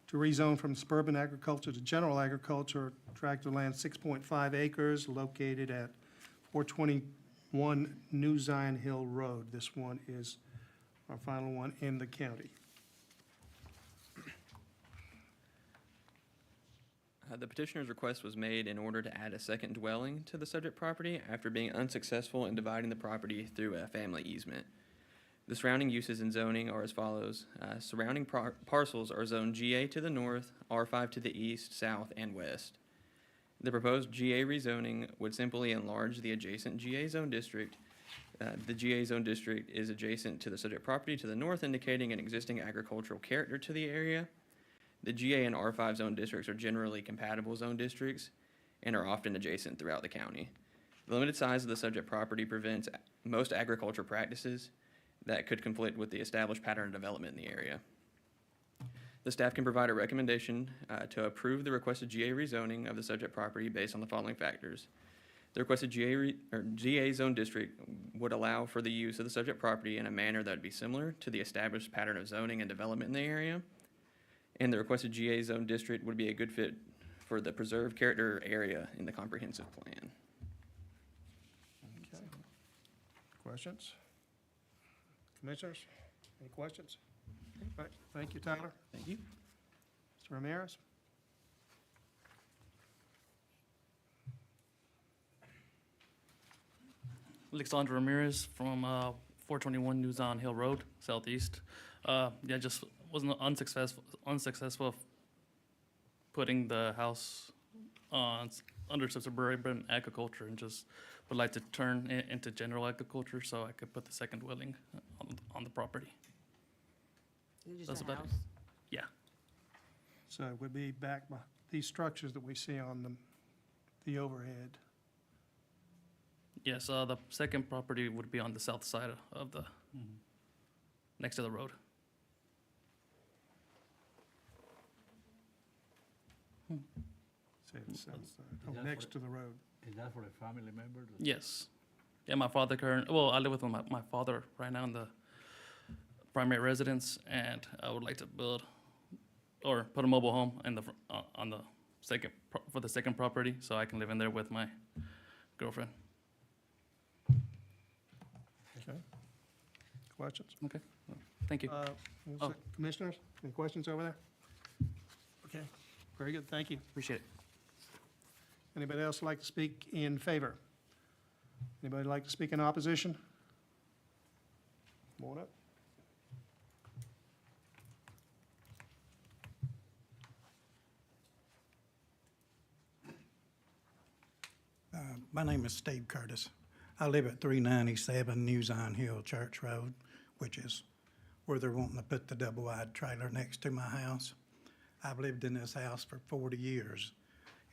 To rezone from suburban agriculture to general agriculture, tract of land 6.5 acres located at 421 New Zion Hill Road. This one is our final one in the county. The petitioner's request was made in order to add a second dwelling to the subject property after being unsuccessful in dividing the property through a family easement. The surrounding uses and zoning are as follows. Surrounding parcels are zoned GA to the north, R5 to the east, south, and west. The proposed GA rezoning would simply enlarge the adjacent GA zone district. The GA zone district is adjacent to the subject property to the north, indicating an existing agricultural character to the area. The GA and R5 zone districts are generally compatible zone districts and are often adjacent throughout the county. The limited size of the subject property prevents most agriculture practices that could conflict with the established pattern of development in the area. The staff can provide a recommendation to approve the requested GA rezoning of the subject property based on the following factors. The requested GA zone district would allow for the use of the subject property in a manner that would be similar to the established pattern of zoning and development in the area. And the requested GA zone district would be a good fit for the preserved character area in the comprehensive plan. Okay. Questions? Commissioners, any questions? All right, thank you, Tyler. Thank you. Mr. Ramirez? Alexandra Ramirez from 421 New Zion Hill Road, Southeast. Yeah, just wasn't unsuccessful of putting the house under suburban agriculture, and just would like to turn it into general agriculture so I could put the second dwelling on the property. Is it just That's a about it. house? Yeah. So it would be back by these structures that we see on the overhead. Yes, the second property would be on the south side of the, next to the road. Say the south side, oh, next to the road. Is that for a family member? Yes. Yeah, my father I live with my father right now in the primary residence, and I would like to build or put a mobile home in the, on the for the second property, so I can live in there with my girlfriend. Okay. Questions? Okay, thank you. What's it, Commissioners, any questions over there? Okay, very good, thank you. Appreciate it. Anybody else like to speak in favor? Anybody like to speak in opposition? Come on up. My name is Steve Curtis. I live at 397 New Zion Hill Church Road, which is where they're wanting to put the double-wide trailer next to my house. I've lived in this house for 40 years,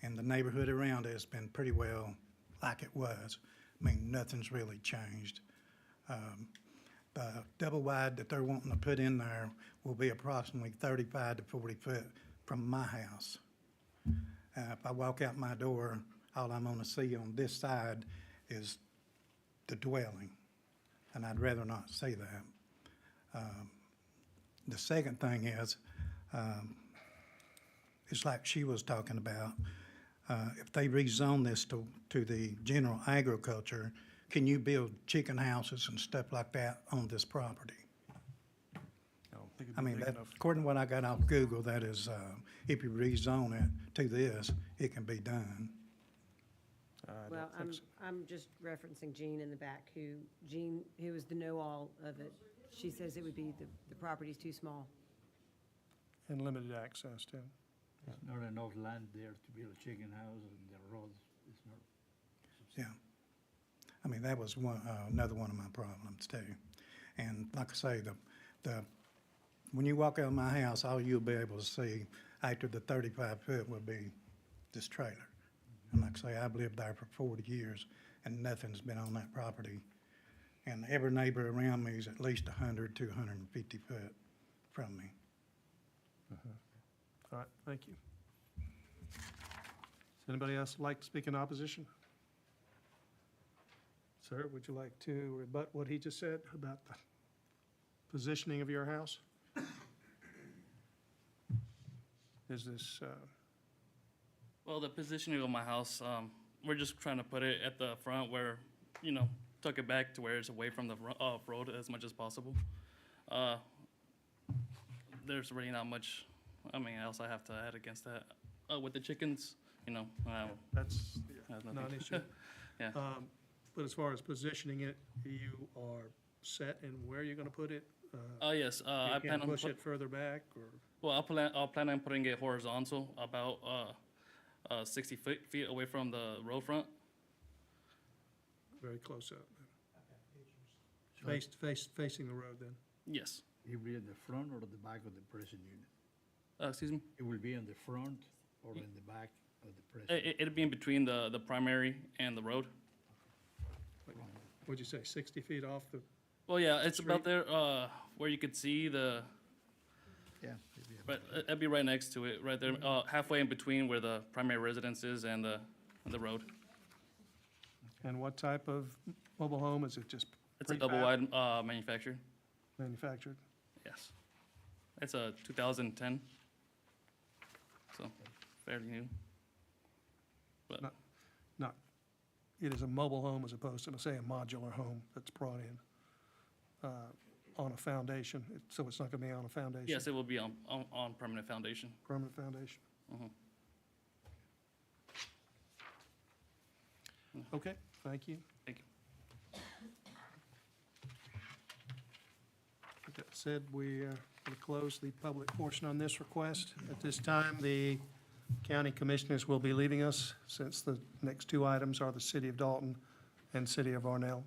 and the neighborhood around it has been pretty well like it was. I mean, nothing's really changed. The double-wide that they're wanting to put in there will be approximately 35 to 40 foot from my house. If I walk out my door, all I'm gonna see on this side is the dwelling, and I'd rather not see that. The second thing is, it's like she was talking about, if they rezone this to the general agriculture, can you build chicken houses and stuff like that on this property? I mean, that, according to what I got off Google, that is, if you rezone it to this, it can be done. Well, I'm just referencing Jean in the back, Jean, who is the know-all of it. She says it would be, the property's too small. And limited access too. There's not enough land there to build a chicken house, and the road is not. Yeah. I mean, that was one, another one of my problems too. And like I say, when you walk out of my house, all you'll be able to see after the 35 foot will be this trailer. And like I say, I've lived there for 40 years and nothing's been on that property. And every neighbor around me is at least 100 to 150 foot from me. All right, thank you. Does anybody else like to speak in opposition? Sir, would you like to rebut what he just said about the positioning of your house? Is this, Well, the positioning of my house, we're just trying to put it at the front where, tuck it back to where it's away from the road as much as possible. There's really not much, else I have to add against that. With the chickens, that's has nothing. not an issue? Yeah. But as far as positioning it, you are set in where you're gonna put it? Yes, I You plan can't on push it further back, or? well, I'll plan on putting it horizontal, about 60 feet away from the road front. Very close up. Facing the road then. Yes. It will be in the front or the back of the present unit? Excuse me? It will be in the front or in the back of the present? It'll be in between the primary and the road. What'd you say, 60 feet off the? Well, yeah, it's about Street? there, where you could see the, Yeah. but it'd be right next to it, right there, halfway in between where the primary residence is and the road. And what type of mobile home? Is it just It's a prefab double wide, manufactured, manufactured? yes. It's a 2010, so fairly new. But, Not, it is a mobile home as opposed to, say, a modular home that's brought in on a foundation, so it's not gonna be on a foundation? yes, it will be on permanent foundation. Permanent foundation? Mhm. Okay, thank you. Thank you. With that said, we are going to close the public portion on this request. At this time, the county commissioners will be leaving us, since the next two items are the City of Dalton and City of Arnell.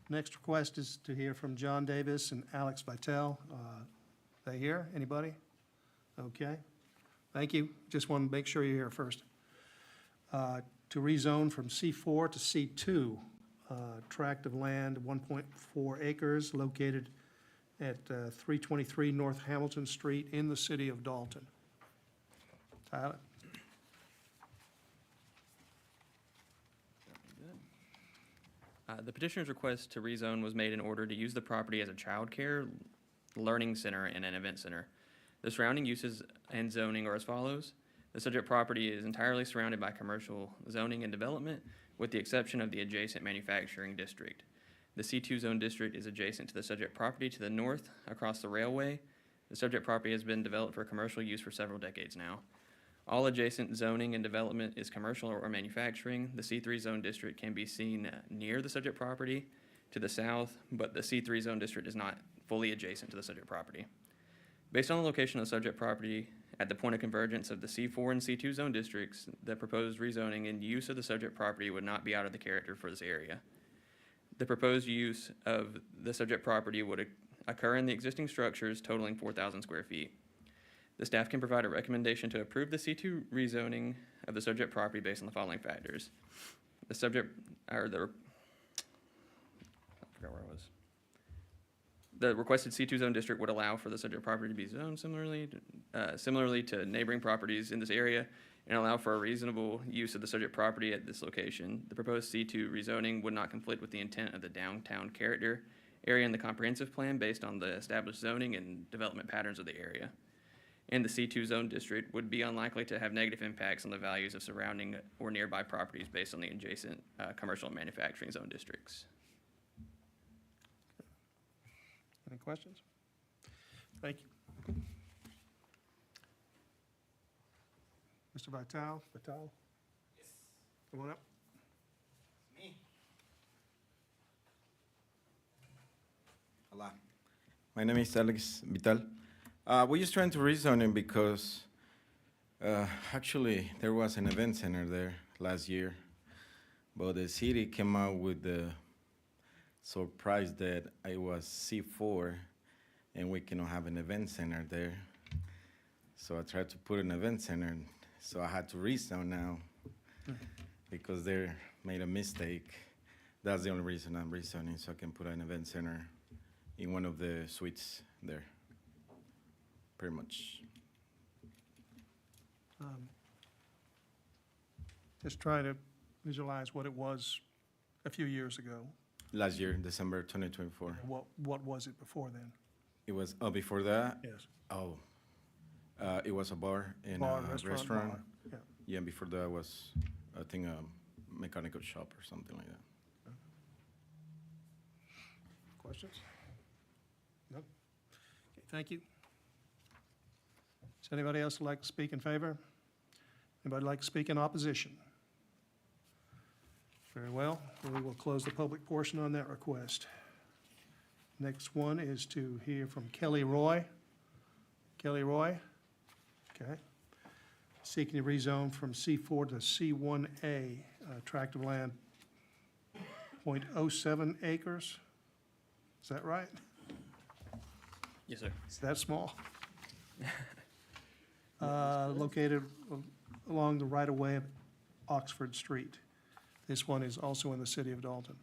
Next request is to hear from John Davis and Alex Vitale. They here? Anybody? Okay. Thank you. Just want to make sure you're here first. To rezone from C4 to C2, tract of land, 1.4 acres, located at 323 North Hamilton Street in the city of Dalton. Tyler? The petitioner's request to rezone was made in order to use the property as a childcare, learning center, and an event center. The surrounding uses and zoning are as follows. The subject property is entirely surrounded by commercial zoning and development, with the exception of the adjacent manufacturing district. The C2 zone district is adjacent to the subject property to the north across the railway. The subject property has been developed for commercial use for several decades now. All adjacent zoning and development is commercial or manufacturing. The C3 zone district can be seen near the subject property to the south, but the C3 zone district is not fully adjacent to the subject property. Based on the location of the subject property at the point of convergence of the C4 and C2 zone districts, the proposed rezoning and use of the subject property would not be out of the character for this area. The proposed use of the subject property would occur in the existing structures totaling 4,000 square feet. The staff can provide a recommendation to approve the C2 rezoning of the subject property based on the following factors. The subject, or the, I forgot where I was. The requested C2 zone district would allow for the subject property to be zoned similarly to neighboring properties in this area and allow for a reasonable use of the subject property at this location. The proposed C2 rezoning would not conflict with the intent of the downtown character area in the comprehensive plan based on the established zoning and development patterns of the area. And the C2 zone district would be unlikely to have negative impacts on the values of surrounding or nearby properties based on the adjacent commercial and manufacturing zone districts. Any questions? Thank you. Mr. Vitale? Yes. Come on up. Hello. My name is Alex Vital. We're just trying to rezone it because actually there was an event center there last year, but the city came out with the surprise that it was C4 and we cannot have an event center there. So I tried to put an event center, so I had to rezone now because they made a mistake. That's the only reason I'm rezoning, so I can put an event center in one of the suites there. Pretty much. Just trying to visualize what it was a few years ago. Last year, December 2024. What was it before then? It was, before that? Yes. It was a bar and Bar, a restaurant, restaurant. bar, yeah. Yeah, before that was, I think, a mechanical shop or something like that. Questions? No? Okay, thank you. Does anybody else like to speak in favor? Anybody like to speak in opposition? Very well, we will close the public portion on that request. Next one is to hear from Kelly Roy. Kelly Roy? Okay. Seeking to rezone from C4 to C1A, tract of land, .07 acres. Is that right? Yes, sir. Is that small? Located along the right-of-way of Oxford Street. This one is also in the city of Dalton.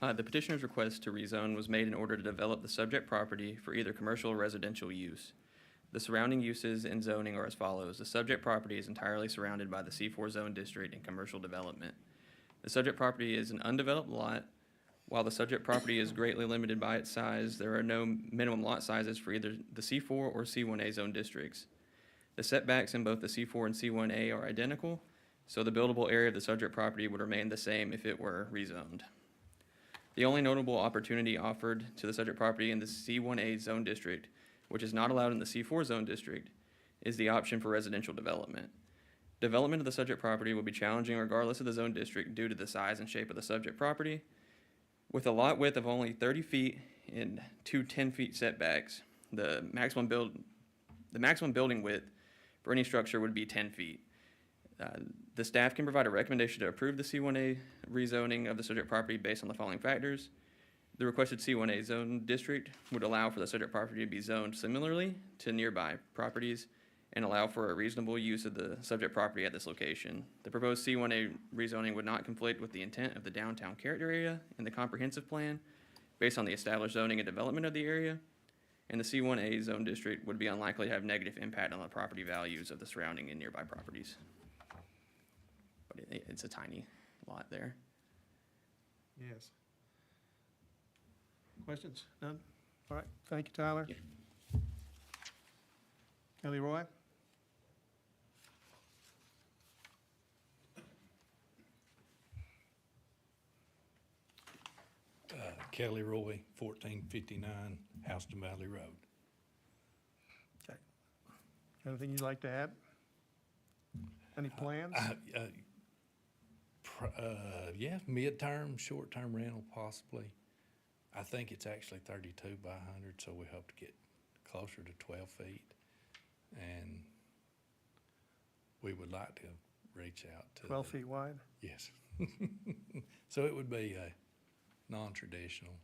The petitioner's request to rezone was made in order to develop the subject property for either commercial or residential use. The surrounding uses and zoning are as follows. The subject property is entirely surrounded by the C4 zone district and commercial development. The subject property is an undeveloped lot. While the subject property is greatly limited by its size, there are no minimum lot sizes for either the C4 or C1A zone districts. The setbacks in both the C4 and C1A are identical, so the buildable area of the subject property would remain the same if it were rezoned. The only notable opportunity offered to the subject property in the C1A zone district, which is not allowed in the C4 zone district, is the option for residential development. Development of the subject property will be challenging regardless of the zone district due to the size and shape of the subject property. With a lot width of only 30 feet and two 10-feet setbacks, the maximum building width for any structure would be 10 feet. The staff can provide a recommendation to approve the C1A rezoning of the subject property based on the following factors. The requested C1A zone district would allow for the subject property to be zoned similarly to nearby properties and allow for a reasonable use of the subject property at this location. The proposed C1A rezoning would not conflict with the intent of the downtown character area in the comprehensive plan based on the established zoning and development of the area, and the C1A zone district would be unlikely to have negative impact on the property values of the surrounding and nearby properties. But it's a tiny lot there. Yes. Questions? None? All right, thank you, Tyler. Kelly Roy? Kelly Roy, 1459 Houston Valley Road. Okay. Anything you'd like to add? Any plans? Yeah, midterm, short-term rental possibly. I think it's actually 32 by 100, so we hope to get closer to 12 feet. And we would like to reach out to. 12 feet wide? Yes. So it would be a non-traditional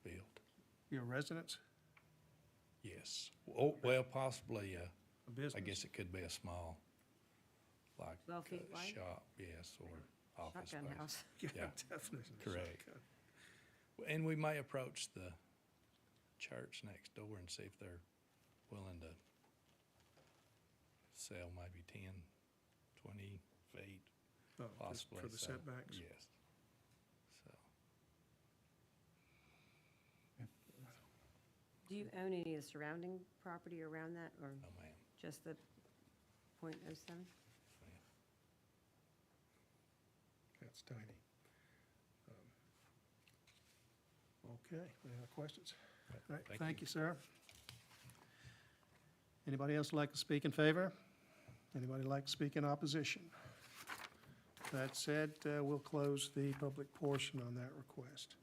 build. Your residence? Yes. Oh, well, possibly, A business? I guess it could be a small, like, 12 feet wide? shop, yes, or office Shotgun space. house. Yeah, Definitely. correct. And we may approach the church next door and see if they're willing to sell maybe 10, 20 feet, Oh, just possibly. for the so, setbacks? Yes. So, Do you own any of the surrounding property around that, or no, ma'am. just the .07? That's tiny. Okay, any other questions? All right, thank you, sir. Anybody else like to speak in favor? Anybody like to speak in opposition? That said, we'll close the public portion on that request.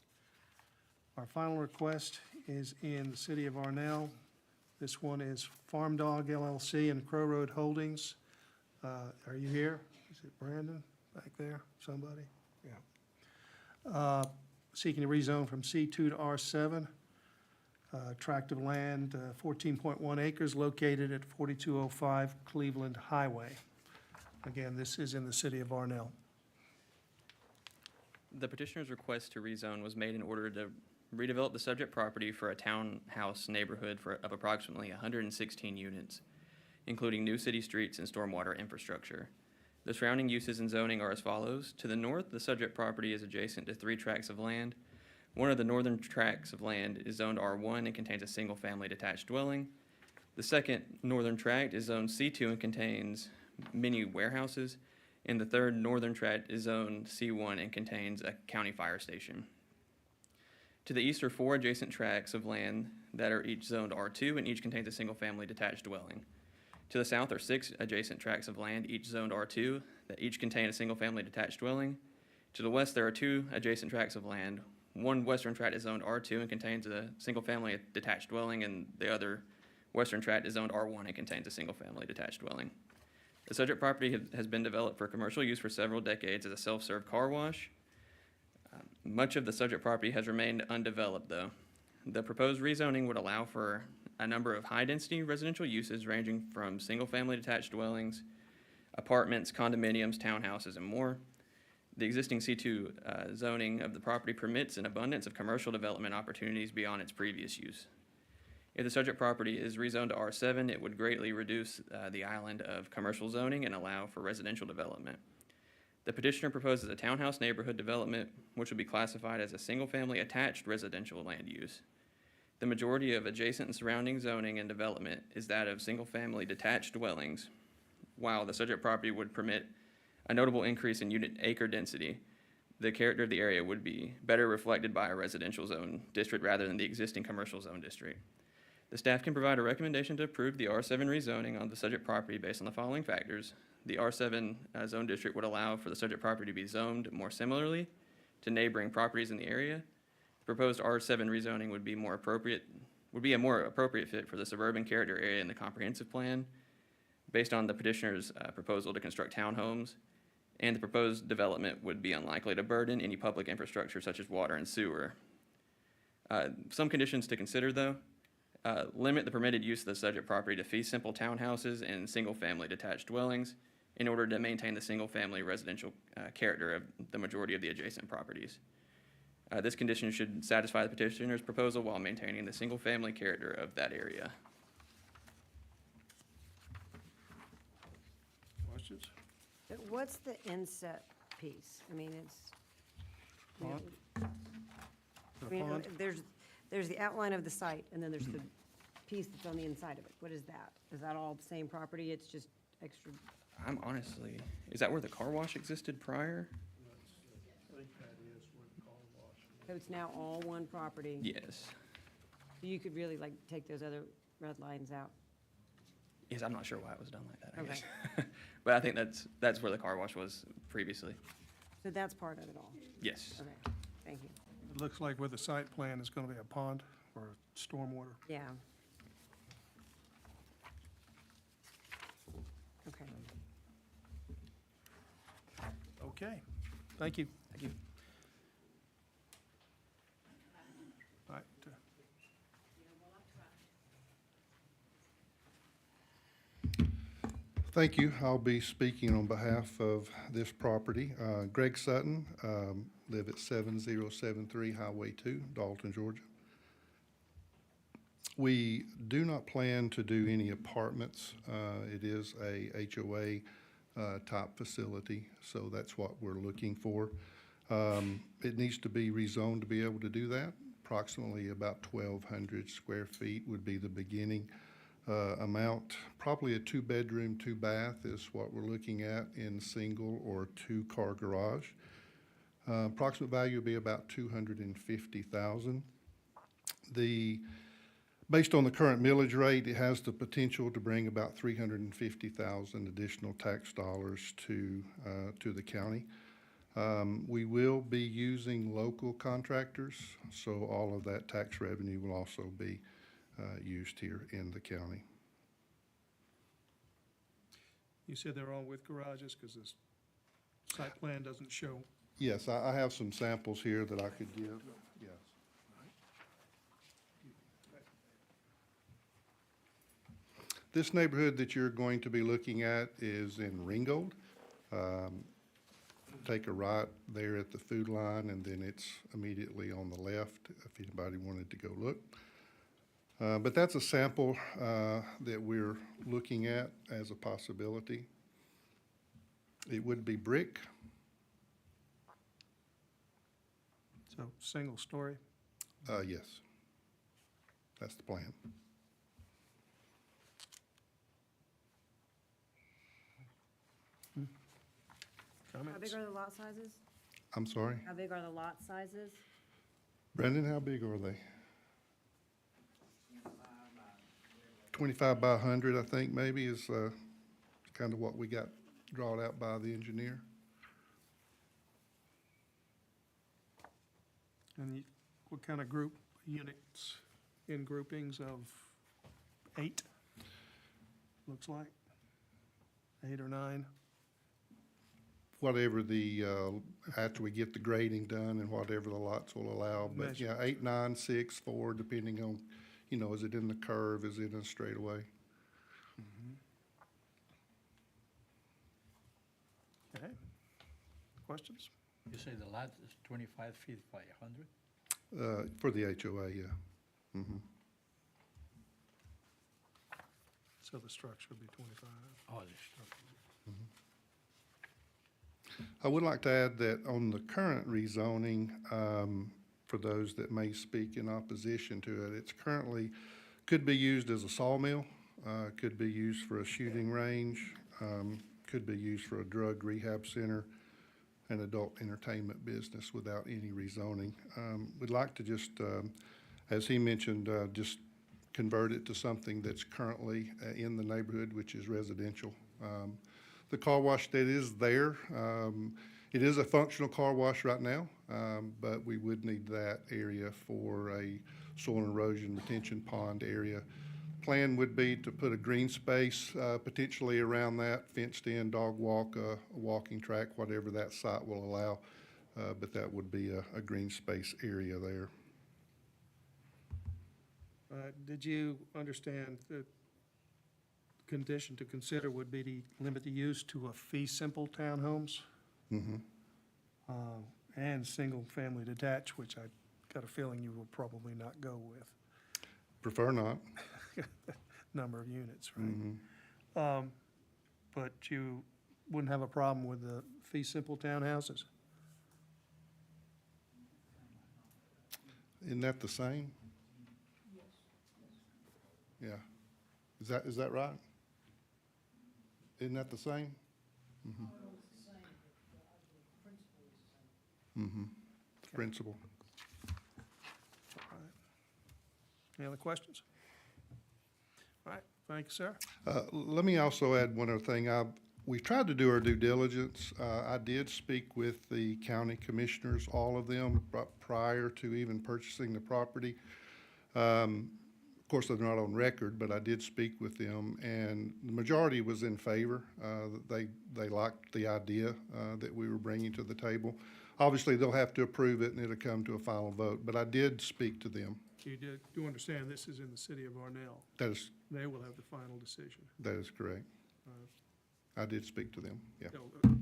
Our final request is in the city of Arnell. This one is Farm Dog LLC and Crow Road Holdings. Are you here? Is it Brandon back there? Somebody? Yeah. Seeking to rezone from C2 to R7. Tract of land, 14.1 acres located at 4205 Cleveland Highway. Again, this is in the city of Arnell. The petitioner's request to rezone was made in order to redevelop the subject property for a townhouse neighborhood of approximately 116 units, including new city streets and stormwater infrastructure. The surrounding uses and zoning are as follows. To the north, the subject property is adjacent to 3 tracts of land. One of the northern tracts of land is zoned R1 and contains a single-family detached dwelling. The second northern tract is zoned C2 and contains many warehouses. And the third northern tract is zoned C1 and contains a county fire station. To the east are 4 adjacent tracts of land that are each zoned R2 and each contains a single-family detached dwelling. To the south are 6 adjacent tracts of land, each zoned R2, that each contain a single-family detached dwelling. To the west, there are 2 adjacent tracts of land. One western tract is zoned R2 and contains a single-family detached dwelling, and the other western tract is zoned R1 and contains a single-family detached dwelling. The subject property has been developed for commercial use for several decades as a self-serve car wash. Much of the subject property has remained undeveloped, though. The proposed rezoning would allow for a number of high-density residential uses ranging from single-family detached dwellings, apartments, condominiums, townhouses, and more. The existing C2 zoning of the property permits an abundance of commercial development opportunities beyond its previous use. If the subject property is rezoned to R7, it would greatly reduce the island of commercial zoning and allow for residential development. The petitioner proposes a townhouse neighborhood development, which would be classified as a single-family attached residential land use. The majority of adjacent and surrounding zoning and development is that of single-family detached dwellings, while the subject property would permit a notable increase in unit acre density. The character of the area would be better reflected by a residential zone district rather than the existing commercial zone district. The staff can provide a recommendation to approve the R7 rezoning on the subject property based on the following factors. The R7 zone district would allow for the subject property to be zoned more similarly to neighboring properties in the area. The proposed R7 rezoning would be a more appropriate fit for the suburban character area in the comprehensive plan based on the petitioner's proposal to construct townhomes, and the proposed development would be unlikely to burden any public infrastructure such as water and sewer. Some conditions to consider, though. Limit the permitted use of the subject property to fee simple townhouses and single-family detached dwellings in order to maintain the single-family residential character of the majority of the adjacent properties. This condition should satisfy the petitioner's proposal while maintaining the single-family character of that area. Questions? What's the inset piece? I mean, it's, you know, Pond? I mean, Pond? there's the outline of the site, and then there's the piece that's on the inside of it. What is that? Is that all the same property? It's just extra? I'm honestly, is that where the car wash existed prior? I think that is where the car wash is. So it's now all one property? Yes. You could really like take those other red lines out? Yes, I'm not sure why it was done like that, I Okay. guess. But I think that's where the car wash was previously. So that's part of it all? Yes. Okay, thank you. It looks like with the site plan, it's gonna be a pond or a stormwater. Yeah. Okay. Okay, thank you. Thank you. All right. Thank you. I'll be speaking on behalf of this property. Greg Sutton, live at 7073 Highway 2, Dalton, Georgia. We do not plan to do any apartments. It is a HOA type facility, so that's what we're looking for. It needs to be rezoned to be able to do that. Approximately about 1,200 square feet would be the beginning amount. Probably a 2-bedroom, 2-bath is what we're looking at in single or 2-car garage. Approximate value would be about $250,000. Based on the current millage rate, it has the potential to bring about $350,000 additional tax dollars to the county. We will be using local contractors, so all of that tax revenue will also be used here in the county. You said they're all with garages, because this site plan doesn't show. Yes, I have some samples here that I could give, yes. This neighborhood that you're going to be looking at is in Ringgold. Take a right there at the food line, and then it's immediately on the left if anybody wanted to go look. But that's a sample that we're looking at as a possibility. It would be brick. So, single story? Yes. That's the plan. How big are the lot sizes? I'm sorry? How big are the lot sizes? Brendan, how big are they? 25 by 100, I think, maybe, is kind of what we got drawn out by the engineer. And what kind of group units? In groupings of 8, looks like? 8 or 9? Whatever after we get the grading done and whatever the lots will allow. But yeah, 8, 9, 6, 4, depending on, is it in the curve, is it in a straightaway? Okay. Questions? You say the lot is 25 feet by 100? For the HOA, yeah. Mhm. So the structure would be 25. Oh, the structure. I would like to add that on the current rezoning, for those that may speak in opposition to it, it's currently, could be used as a sawmill, could be used for a shooting range, could be used for a drug rehab center, an adult entertainment business without any rezoning. We'd like to just, as he mentioned, just convert it to something that's currently in the neighborhood, which is residential. The car wash that is there, it is a functional car wash right now, but we would need that area for a soil and erosion retention pond area. Plan would be to put a green space potentially around that, fenced in, dog walk, a walking track, whatever that site will allow, but that would be a green space area there. Did you understand that condition to consider would be to limit the use to a fee simple townhomes? Mhm. And single-family detached, which I got a feeling you will probably not go with. Prefer not. Number of units, right? Mhm. But you wouldn't have a problem with the fee simple townhouses? Isn't that the same? Yeah. Is that right? Isn't that the same? Mm-hmm. Mm-hmm. Principle. All right. Any other questions? All right, thank you, sir. Let me also add one other thing. We've tried to do our due diligence. I did speak with the county commissioners, all of them, prior to even purchasing the property. Of course, they're not on record, but I did speak with them, and the majority was in favor. They liked the idea that we were bringing to the table. Obviously, they'll have to approve it, and it'll come to a final vote, but I did speak to them. You do understand this is in the city of Arnell. They will have the final decision. That is correct. I did speak to them, yeah.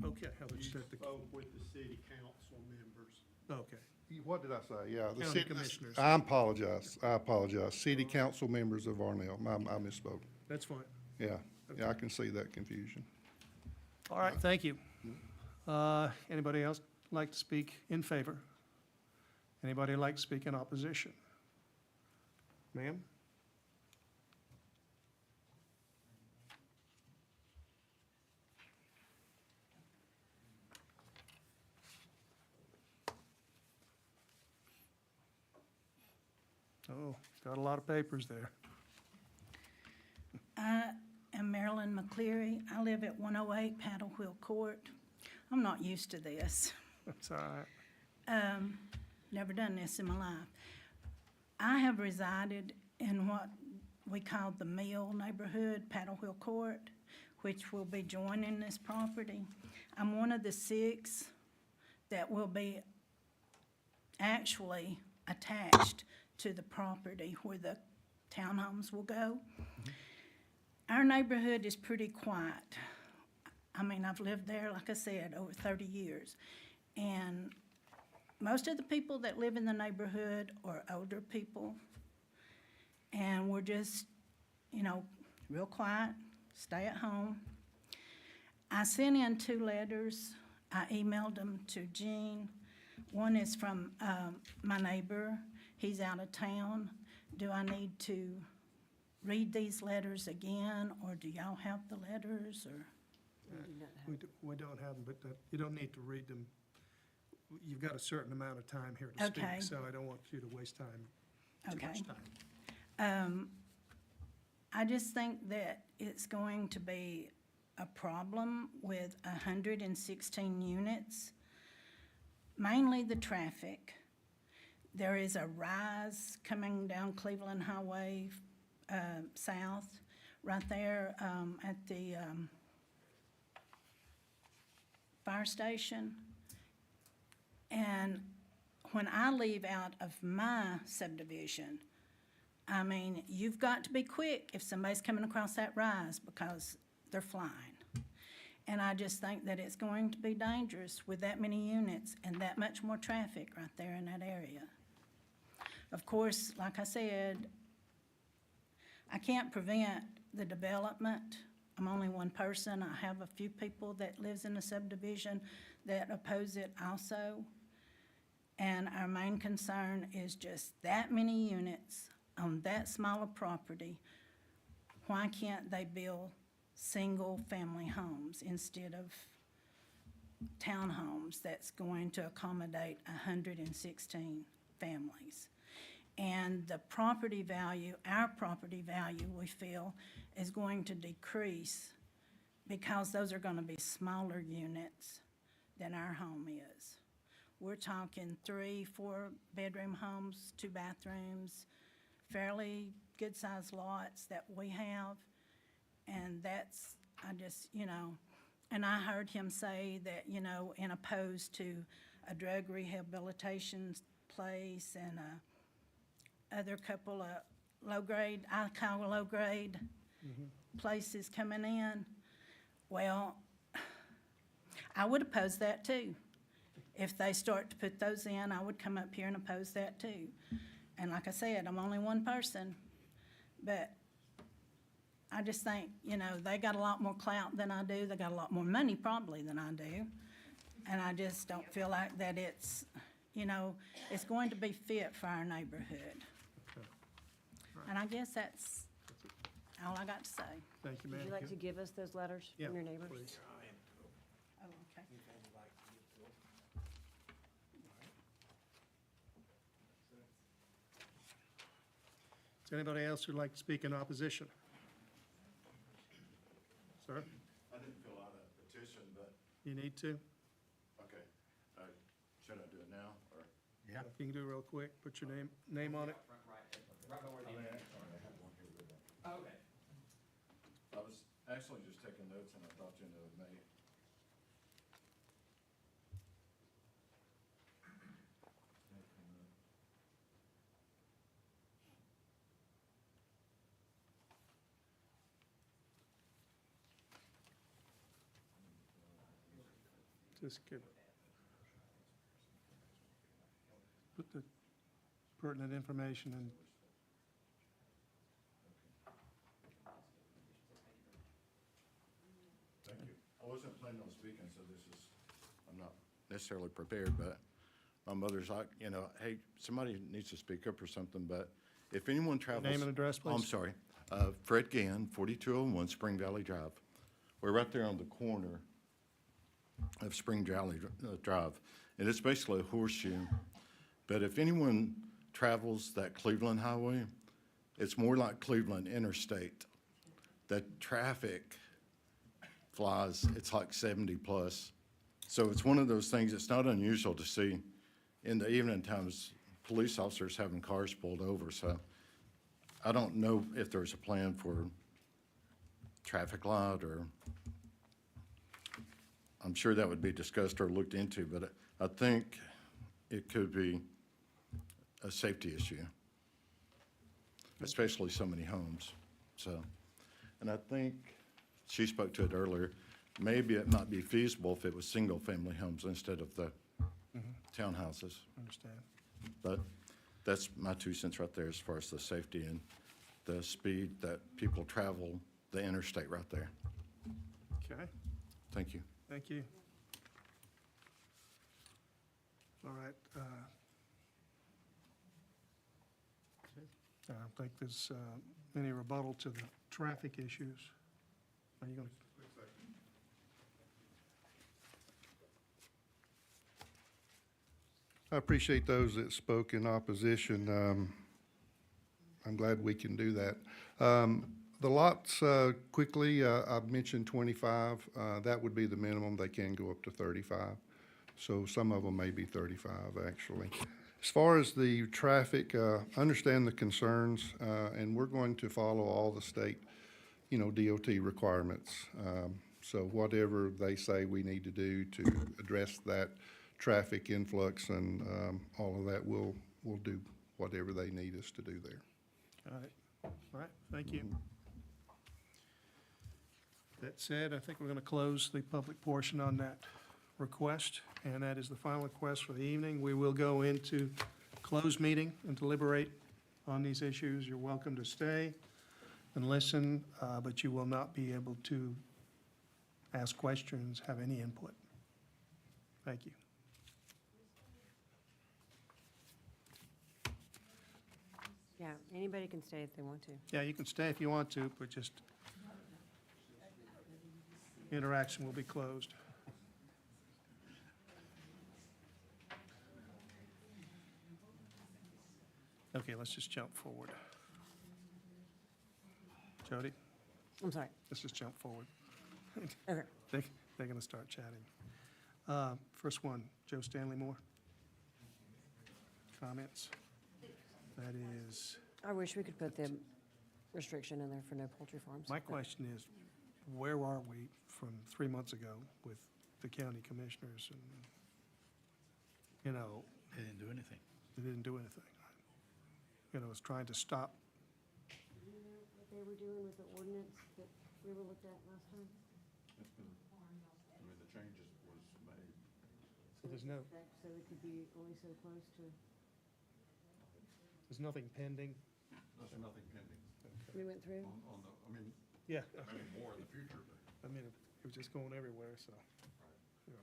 Okay. You spoke with the city council members. Okay. What did I say? Yeah. The County city commissioners. I apologize. City council members of Arnell. I misspoke. That's fine. Yeah. Yeah, I can see that confusion. All right, thank you. Anybody else like to speak in favor? Anybody like to speak in opposition? Ma'am? Oh, got a lot of papers there. I am Marilyn McCleary. I live at 108 Paddle Wheel Court. I'm not used to this. That's all right. Never done this in my life. I have resided in what we call the Mill neighborhood, Paddle Wheel Court, which will be joining this property. I'm one of the 6 that will be actually attached to the property where the townhomes will go. Our neighborhood is pretty quiet. I mean, I've lived there, like I said, over 30 years. And most of the people that live in the neighborhood are older people. And we're just, real quiet, stay at home. I sent in 2 letters. I emailed them to Gene. One is from my neighbor. He's out of town. Do I need to read these letters again, or do y'all have the letters, or? We don't have them, but you don't need to read them. You've got a certain amount of time here to Okay. speak, so I don't want you to waste time, too Okay. much time. I just think that it's going to be a problem with 116 units, mainly the traffic. There is a rise coming down Cleveland Highway south, right there at the fire station. And when I leave out of my subdivision, I mean, you've got to be quick if somebody's coming across that rise because they're flying. And I just think that it's going to be dangerous with that many units and that much more traffic right there in that area. Of course, like I said, I can't prevent the development. I'm only one person. I have a few people that lives in the subdivision that oppose it also. And our main concern is just that many units on that small a property. Why can't they build single-family homes instead of townhomes that's going to accommodate 116 families? And the property value, our property value, we feel, is going to decrease because those are going to be smaller units than our home is. We're talking 3, 4-bedroom homes, 2 bathrooms, fairly good-sized lots that we have. And that's, I just, and I heard him say that, in opposed to a drug rehabilitation place and other couple of low-grade, I call low-grade places coming in. Well, I would oppose that too. If they start to put those in, I would come up here and oppose that too. And like I said, I'm only one person, but I just think, they got a lot more clout than I do. They got a lot more money probably than I do. And I just don't feel like that it's, it's going to be fit for our neighborhood. And I guess that's all I got to say. Thank you, ma'am. Would you like to give us those letters Yeah, from your neighbors? please. Oh, okay. Is there anybody else who'd like to speak in opposition? Sir, I didn't fill out a petition, but, you need to? okay. Should I do it now, or? If you can do it real quick, put your name on it. Front right by where the. Oh, okay. I was actually just taking notes, and I thought you knew it may. Just get, put the pertinent information in. Thank you. I wasn't planning on speaking, so I'm not necessarily prepared, but my mother's like, hey, somebody needs to speak up or something, but if anyone travels. Name and address, Oh, I'm please. sorry. Fred Gann, 4201 Spring Valley Drive. We're right there on the corner of Spring Valley Drive, and it's basically a horseshoe. But if anyone travels that Cleveland Highway, it's more like Cleveland Interstate. That traffic flies, it's like 70 plus. So it's one of those things, it's not unusual to see in the evening times, police officers having cars pulled over. So I don't know if there's a plan for traffic light, or I'm sure that would be discussed or looked into, but I think it could be a safety issue, especially so many homes. So, and I think she spoke to it earlier, maybe it might be feasible if it was single-family homes instead of the townhouses. Understand. But that's my 2 cents right there as far as the safety and the speed that people travel the interstate right there. Okay, Thank you. thank you. All right. I don't think there's any rebuttal to the traffic issues. Are you going to? I appreciate those that spoke in opposition. I'm glad we can do that. The lots, quickly, I've mentioned 25. That would be the minimum. They can go up to 35. So some of them may be 35, actually. As far as the traffic, understand the concerns, and we're going to follow all the state, DOT requirements. So whatever they say we need to do to address that traffic influx and all of that, we'll do whatever they need us to do there. All right, thank you. That said, I think we're going to close the public portion on that request, and that is the final request for the evening. We will go into closed meeting and deliberate on these issues. You're welcome to stay and listen, but you will not be able to ask questions, have any input. Thank you. Yeah, anybody can stay if they want to. Yeah, you can stay if you want to, but just interaction will be closed. Okay, let's just jump forward. Jody, I'm sorry. let's just jump forward. Okay. They're going to start chatting. First one, Joe Stanley Moore. Comments? That is, I wish we could put the restriction in there for no poultry farms. my but- question is, where are we from 3 months ago with the county commissioners and, They didn't do anything. they didn't do anything. It's trying to stop. Do you know what they were doing with the ordinance that we were looked at last time? The changes was made. So there's no, So it could be only so close to, there's nothing pending. There's nothing pending we went through? on the, Yeah, maybe more in the future, but. it was just going everywhere, so. Yeah.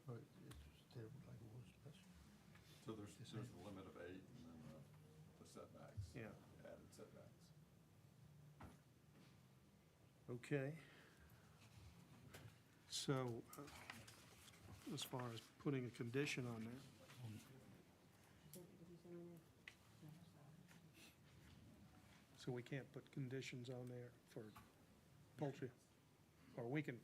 So there's the limit of 8 and then the setbacks. Yeah. Added setbacks. Okay. So, as far as putting a condition on there, so we can't put conditions on there for poultry? Or we can,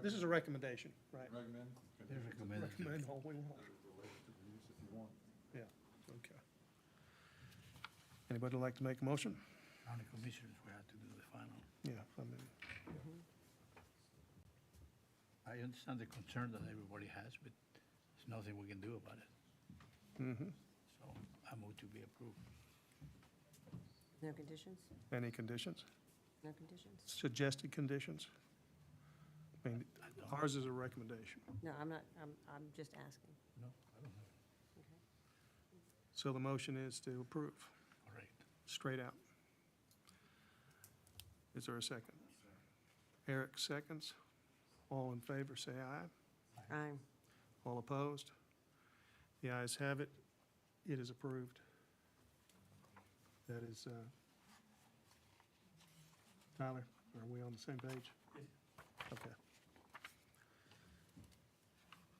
this is a recommendation, right? Recommend? They recommended. Recommend all we want. Related to the use if you want. Yeah, okay. Anybody like to make a motion? County commissioners, we had to do the final. Yeah, I understand the concern that everybody has, but there's nothing we can do about it. mhm. So I move to be approved. No conditions? Any conditions? No conditions? Suggested conditions? Ours is a recommendation. No, I'm not, I'm just asking. No, I don't know. So the motion is to approve, Correct. straight out. Is there a second? Eric seconds. All in favor, say aye. Aye. All opposed? The ayes have it. It is approved. That is, Tyler, are we on the same page? Okay.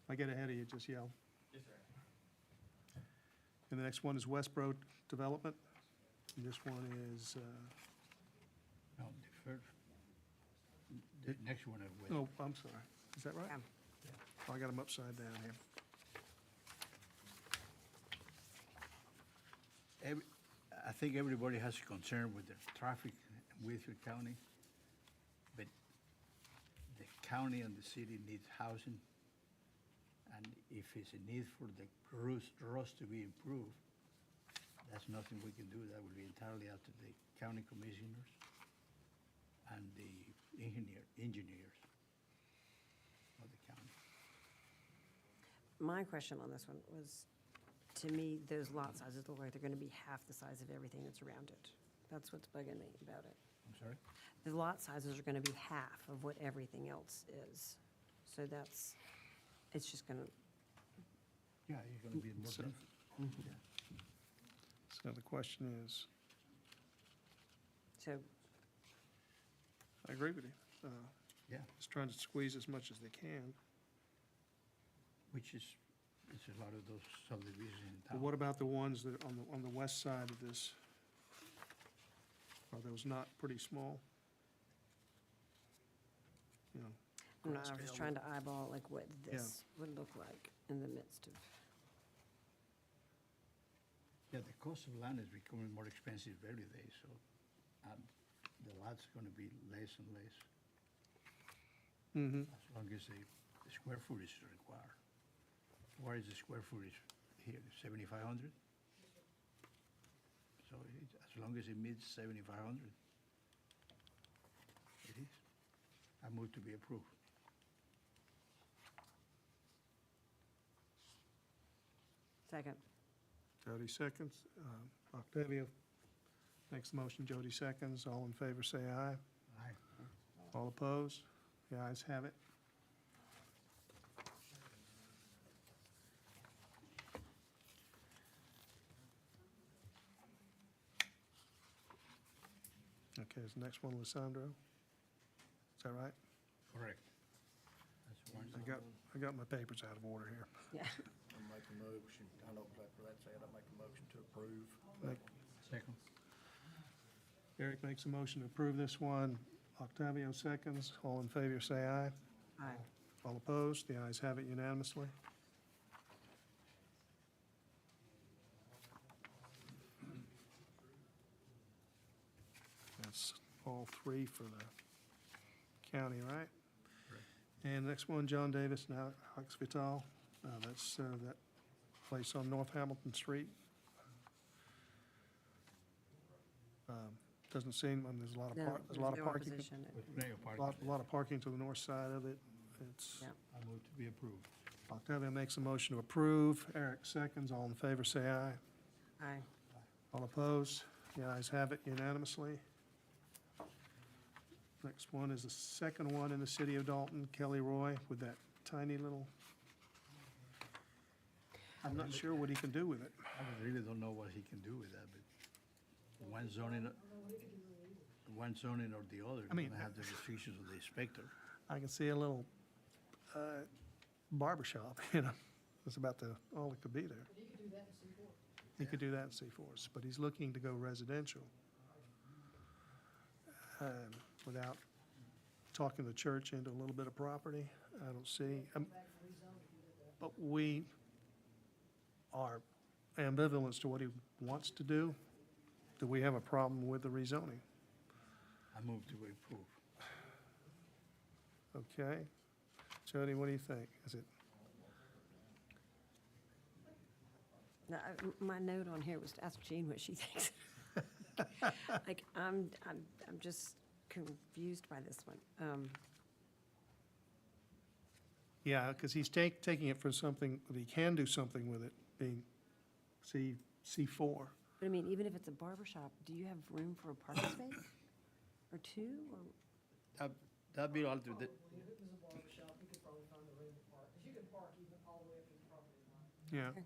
If I get ahead of you, just yell. Yes, sir. And the next one is Westboro Development. And this one is, No, the first, the next one I went. oh, I'm sorry. Is that right? Yeah. Oh, I got them upside down here. I think everybody has a concern with the traffic in Whitfield County, but the county and the city needs housing, and if it's a need for the roads to be improved, that's nothing we can do. That will be entirely up to the county commissioners and the engineers of the county. My question on this one was, to me, those lot sizes look like they're gonna be half the size of everything that's around it. That's what's bugging me about it. I'm sorry? The lot sizes are gonna be half of what everything else is. So that's, it's just gonna, Yeah, you're gonna be more So- density. Yeah. So the question is, so, I agree with you. Yeah, Just trying to squeeze as much as they can. which is, it's a lot of those subdivisions in But town. what about the ones that on the west side of this? Are those not pretty small? you know. I'm not, I was grass just field. trying to eyeball like what this would look like in the midst of. Yeah, the cost of land is becoming more expensive every day, so the lot's gonna be less and less Mm-hmm. as long as the square footage is required. What is the square footage here, 7,500? So as long as it meets 7,500, it is. I move to be approved. Second. Jody seconds. Octavio makes the motion, Jody seconds. All in favor, say aye. Aye. All opposed? The ayes have it. Okay, is the next one Lissandro? Is that right? Correct. That's one. I got my papers out of order here. Yeah. I make a motion, I know exactly what that said, I make a motion to approve. Second. Eric makes a motion to approve this one. Octavio seconds. All in favor, say aye. Aye. All opposed? The ayes have it unanimously. That's all three for the county, right? And next one, John Davis and Alex Vital. That's that place on North Hamilton Street. Doesn't seem, there's a lot of No, there's a lot of no parking. opposition. With plenty of A parking. lot of parking to the north side of it. It's, Yeah. I move to be approved. Octavio makes a motion to approve. Eric seconds. All in favor, say aye. Aye. All opposed? The ayes have it unanimously. Next one is the second one in the city of Dalton, Kelly Roy, with that tiny little, I'm not sure what he can do with it. I really don't know what he can do with that, but one zoning or the other, I mean- you're gonna have the restrictions of the inspector. I can see a little barber shop, you know, that's about all it could be there. But he could do that in C4. He could do that in C4s, but he's looking to go residential without talking the church into a little bit of property. I don't see, but we are ambivalent to what he wants to do. Do we have a problem with the rezoning? I move to approve. Okay. Jody, what do you think? Is it, Now, my note on here was to ask Jean what she thinks. Like, I'm just confused by this one. yeah, because he's taking it for something, that he can do something with it, being C4. But I mean, even if it's a barber shop, do you have room for a parking space? Or two, or? That'd be all to the, If it was a barber shop, you could probably find a room to park, because you can park even all the way up to the property line. Yeah,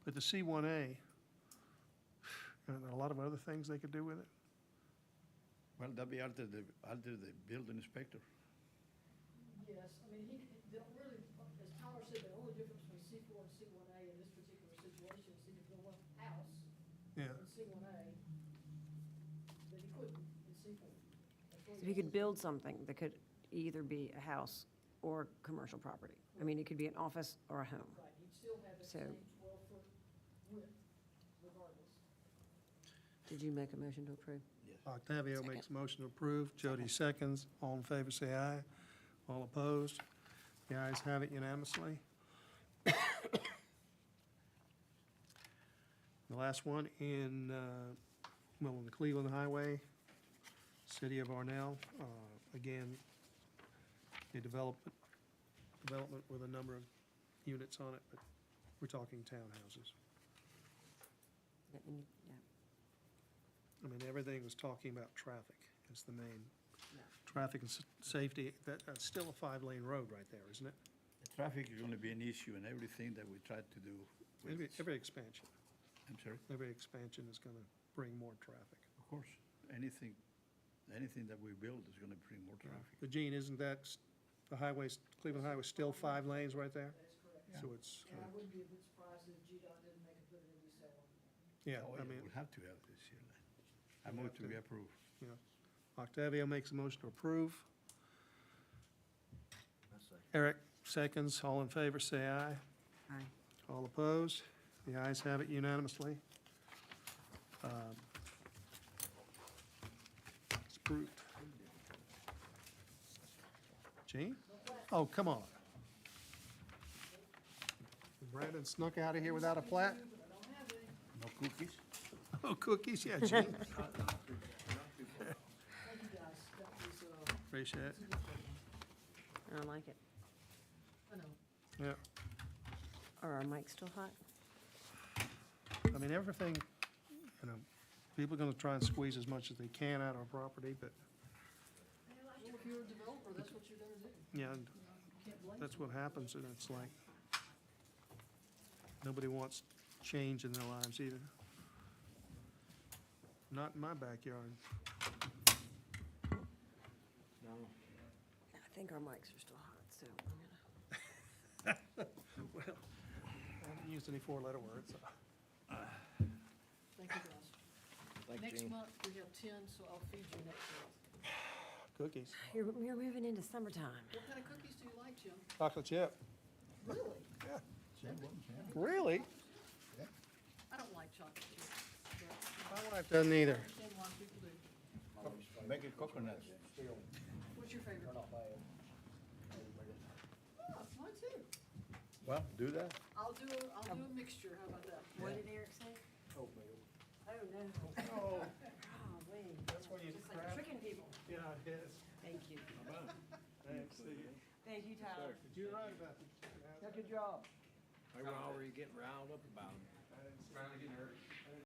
but the C1A, are there a lot of other things they could do with it? well, that'd be out to the building inspector. Yes, I mean, really, as Tyler said, the only difference between C4 and C1A in this particular situation is he could build a house Yeah. in C1A, but he couldn't in C4. That's what So he could build something that could either be a house or commercial property. I mean, it could be an office or a home. Right, he'd still have the So- same 12-foot width regardless. Did you make a motion to approve? Octavio makes a motion to approve. Jody seconds. All in favor, say aye. All opposed? The ayes have it unanimously. The last one in, on the Cleveland Highway, City of Arnell. Again, a development with a number of units on it, but we're talking townhouses. Yeah, and you- yeah. I mean, everything was talking about traffic is the main, traffic and safety. That's still a 5-lane road right there, isn't it? The traffic is gonna be an issue in everything that we try to do. with- Every expansion, I'm sorry? every expansion is gonna bring more traffic. Of course, anything that we build is gonna bring more traffic. But Gene, isn't that, the highways, Cleveland Highway still 5 lanes right there? That's correct. So it's, And I wouldn't be a bit surprised if GDOT didn't make it put it in decel. yeah, Oh, I mean, we'll have to have this here. I move to be approved. you know, Octavio makes a motion to approve. Eric seconds. All in favor, say aye. Aye. All opposed? The ayes have it unanimously. It's approved. Gene? Oh, come on. Brandon snuck out of here without a plat? No cookies? Oh, cookies, yeah, Gene. Appreciate it. I don't like it. I know. Yeah. Are our mics still hot? I mean, everything, you know, people are gonna try and squeeze as much as they can out of our property, but, Well, if you're a developer, that's what you're gonna do. yeah, and Can't blame that's what happens, and it's like, nobody wants change in their lives either. Not in my backyard. I think our mics are still hot, so I'm gonna. Well, I haven't used any four-letter words, so. Thank you, guys. Next month, we have 10, so I'll feed you next month. Cookies. You're moving into summertime. What kind of cookies do you like, Jim? Chocolate chip. Really? Yeah. Really? I don't like chocolate chips. My wife doesn't either. I understand why people do. Make it coconut. What's your favorite? Oh, mine too. Well, do that. I'll do a mixture, how about that? What did Eric say? Oatmeal. Oh, no. Oh, Golly. that's why you Just like grab. tricking people. Yeah, it is. Thank you. Thanks, see you. Thank you, Tyler. You're right about the. Yeah, good job. They were already getting riled up about them. Finally getting hurt.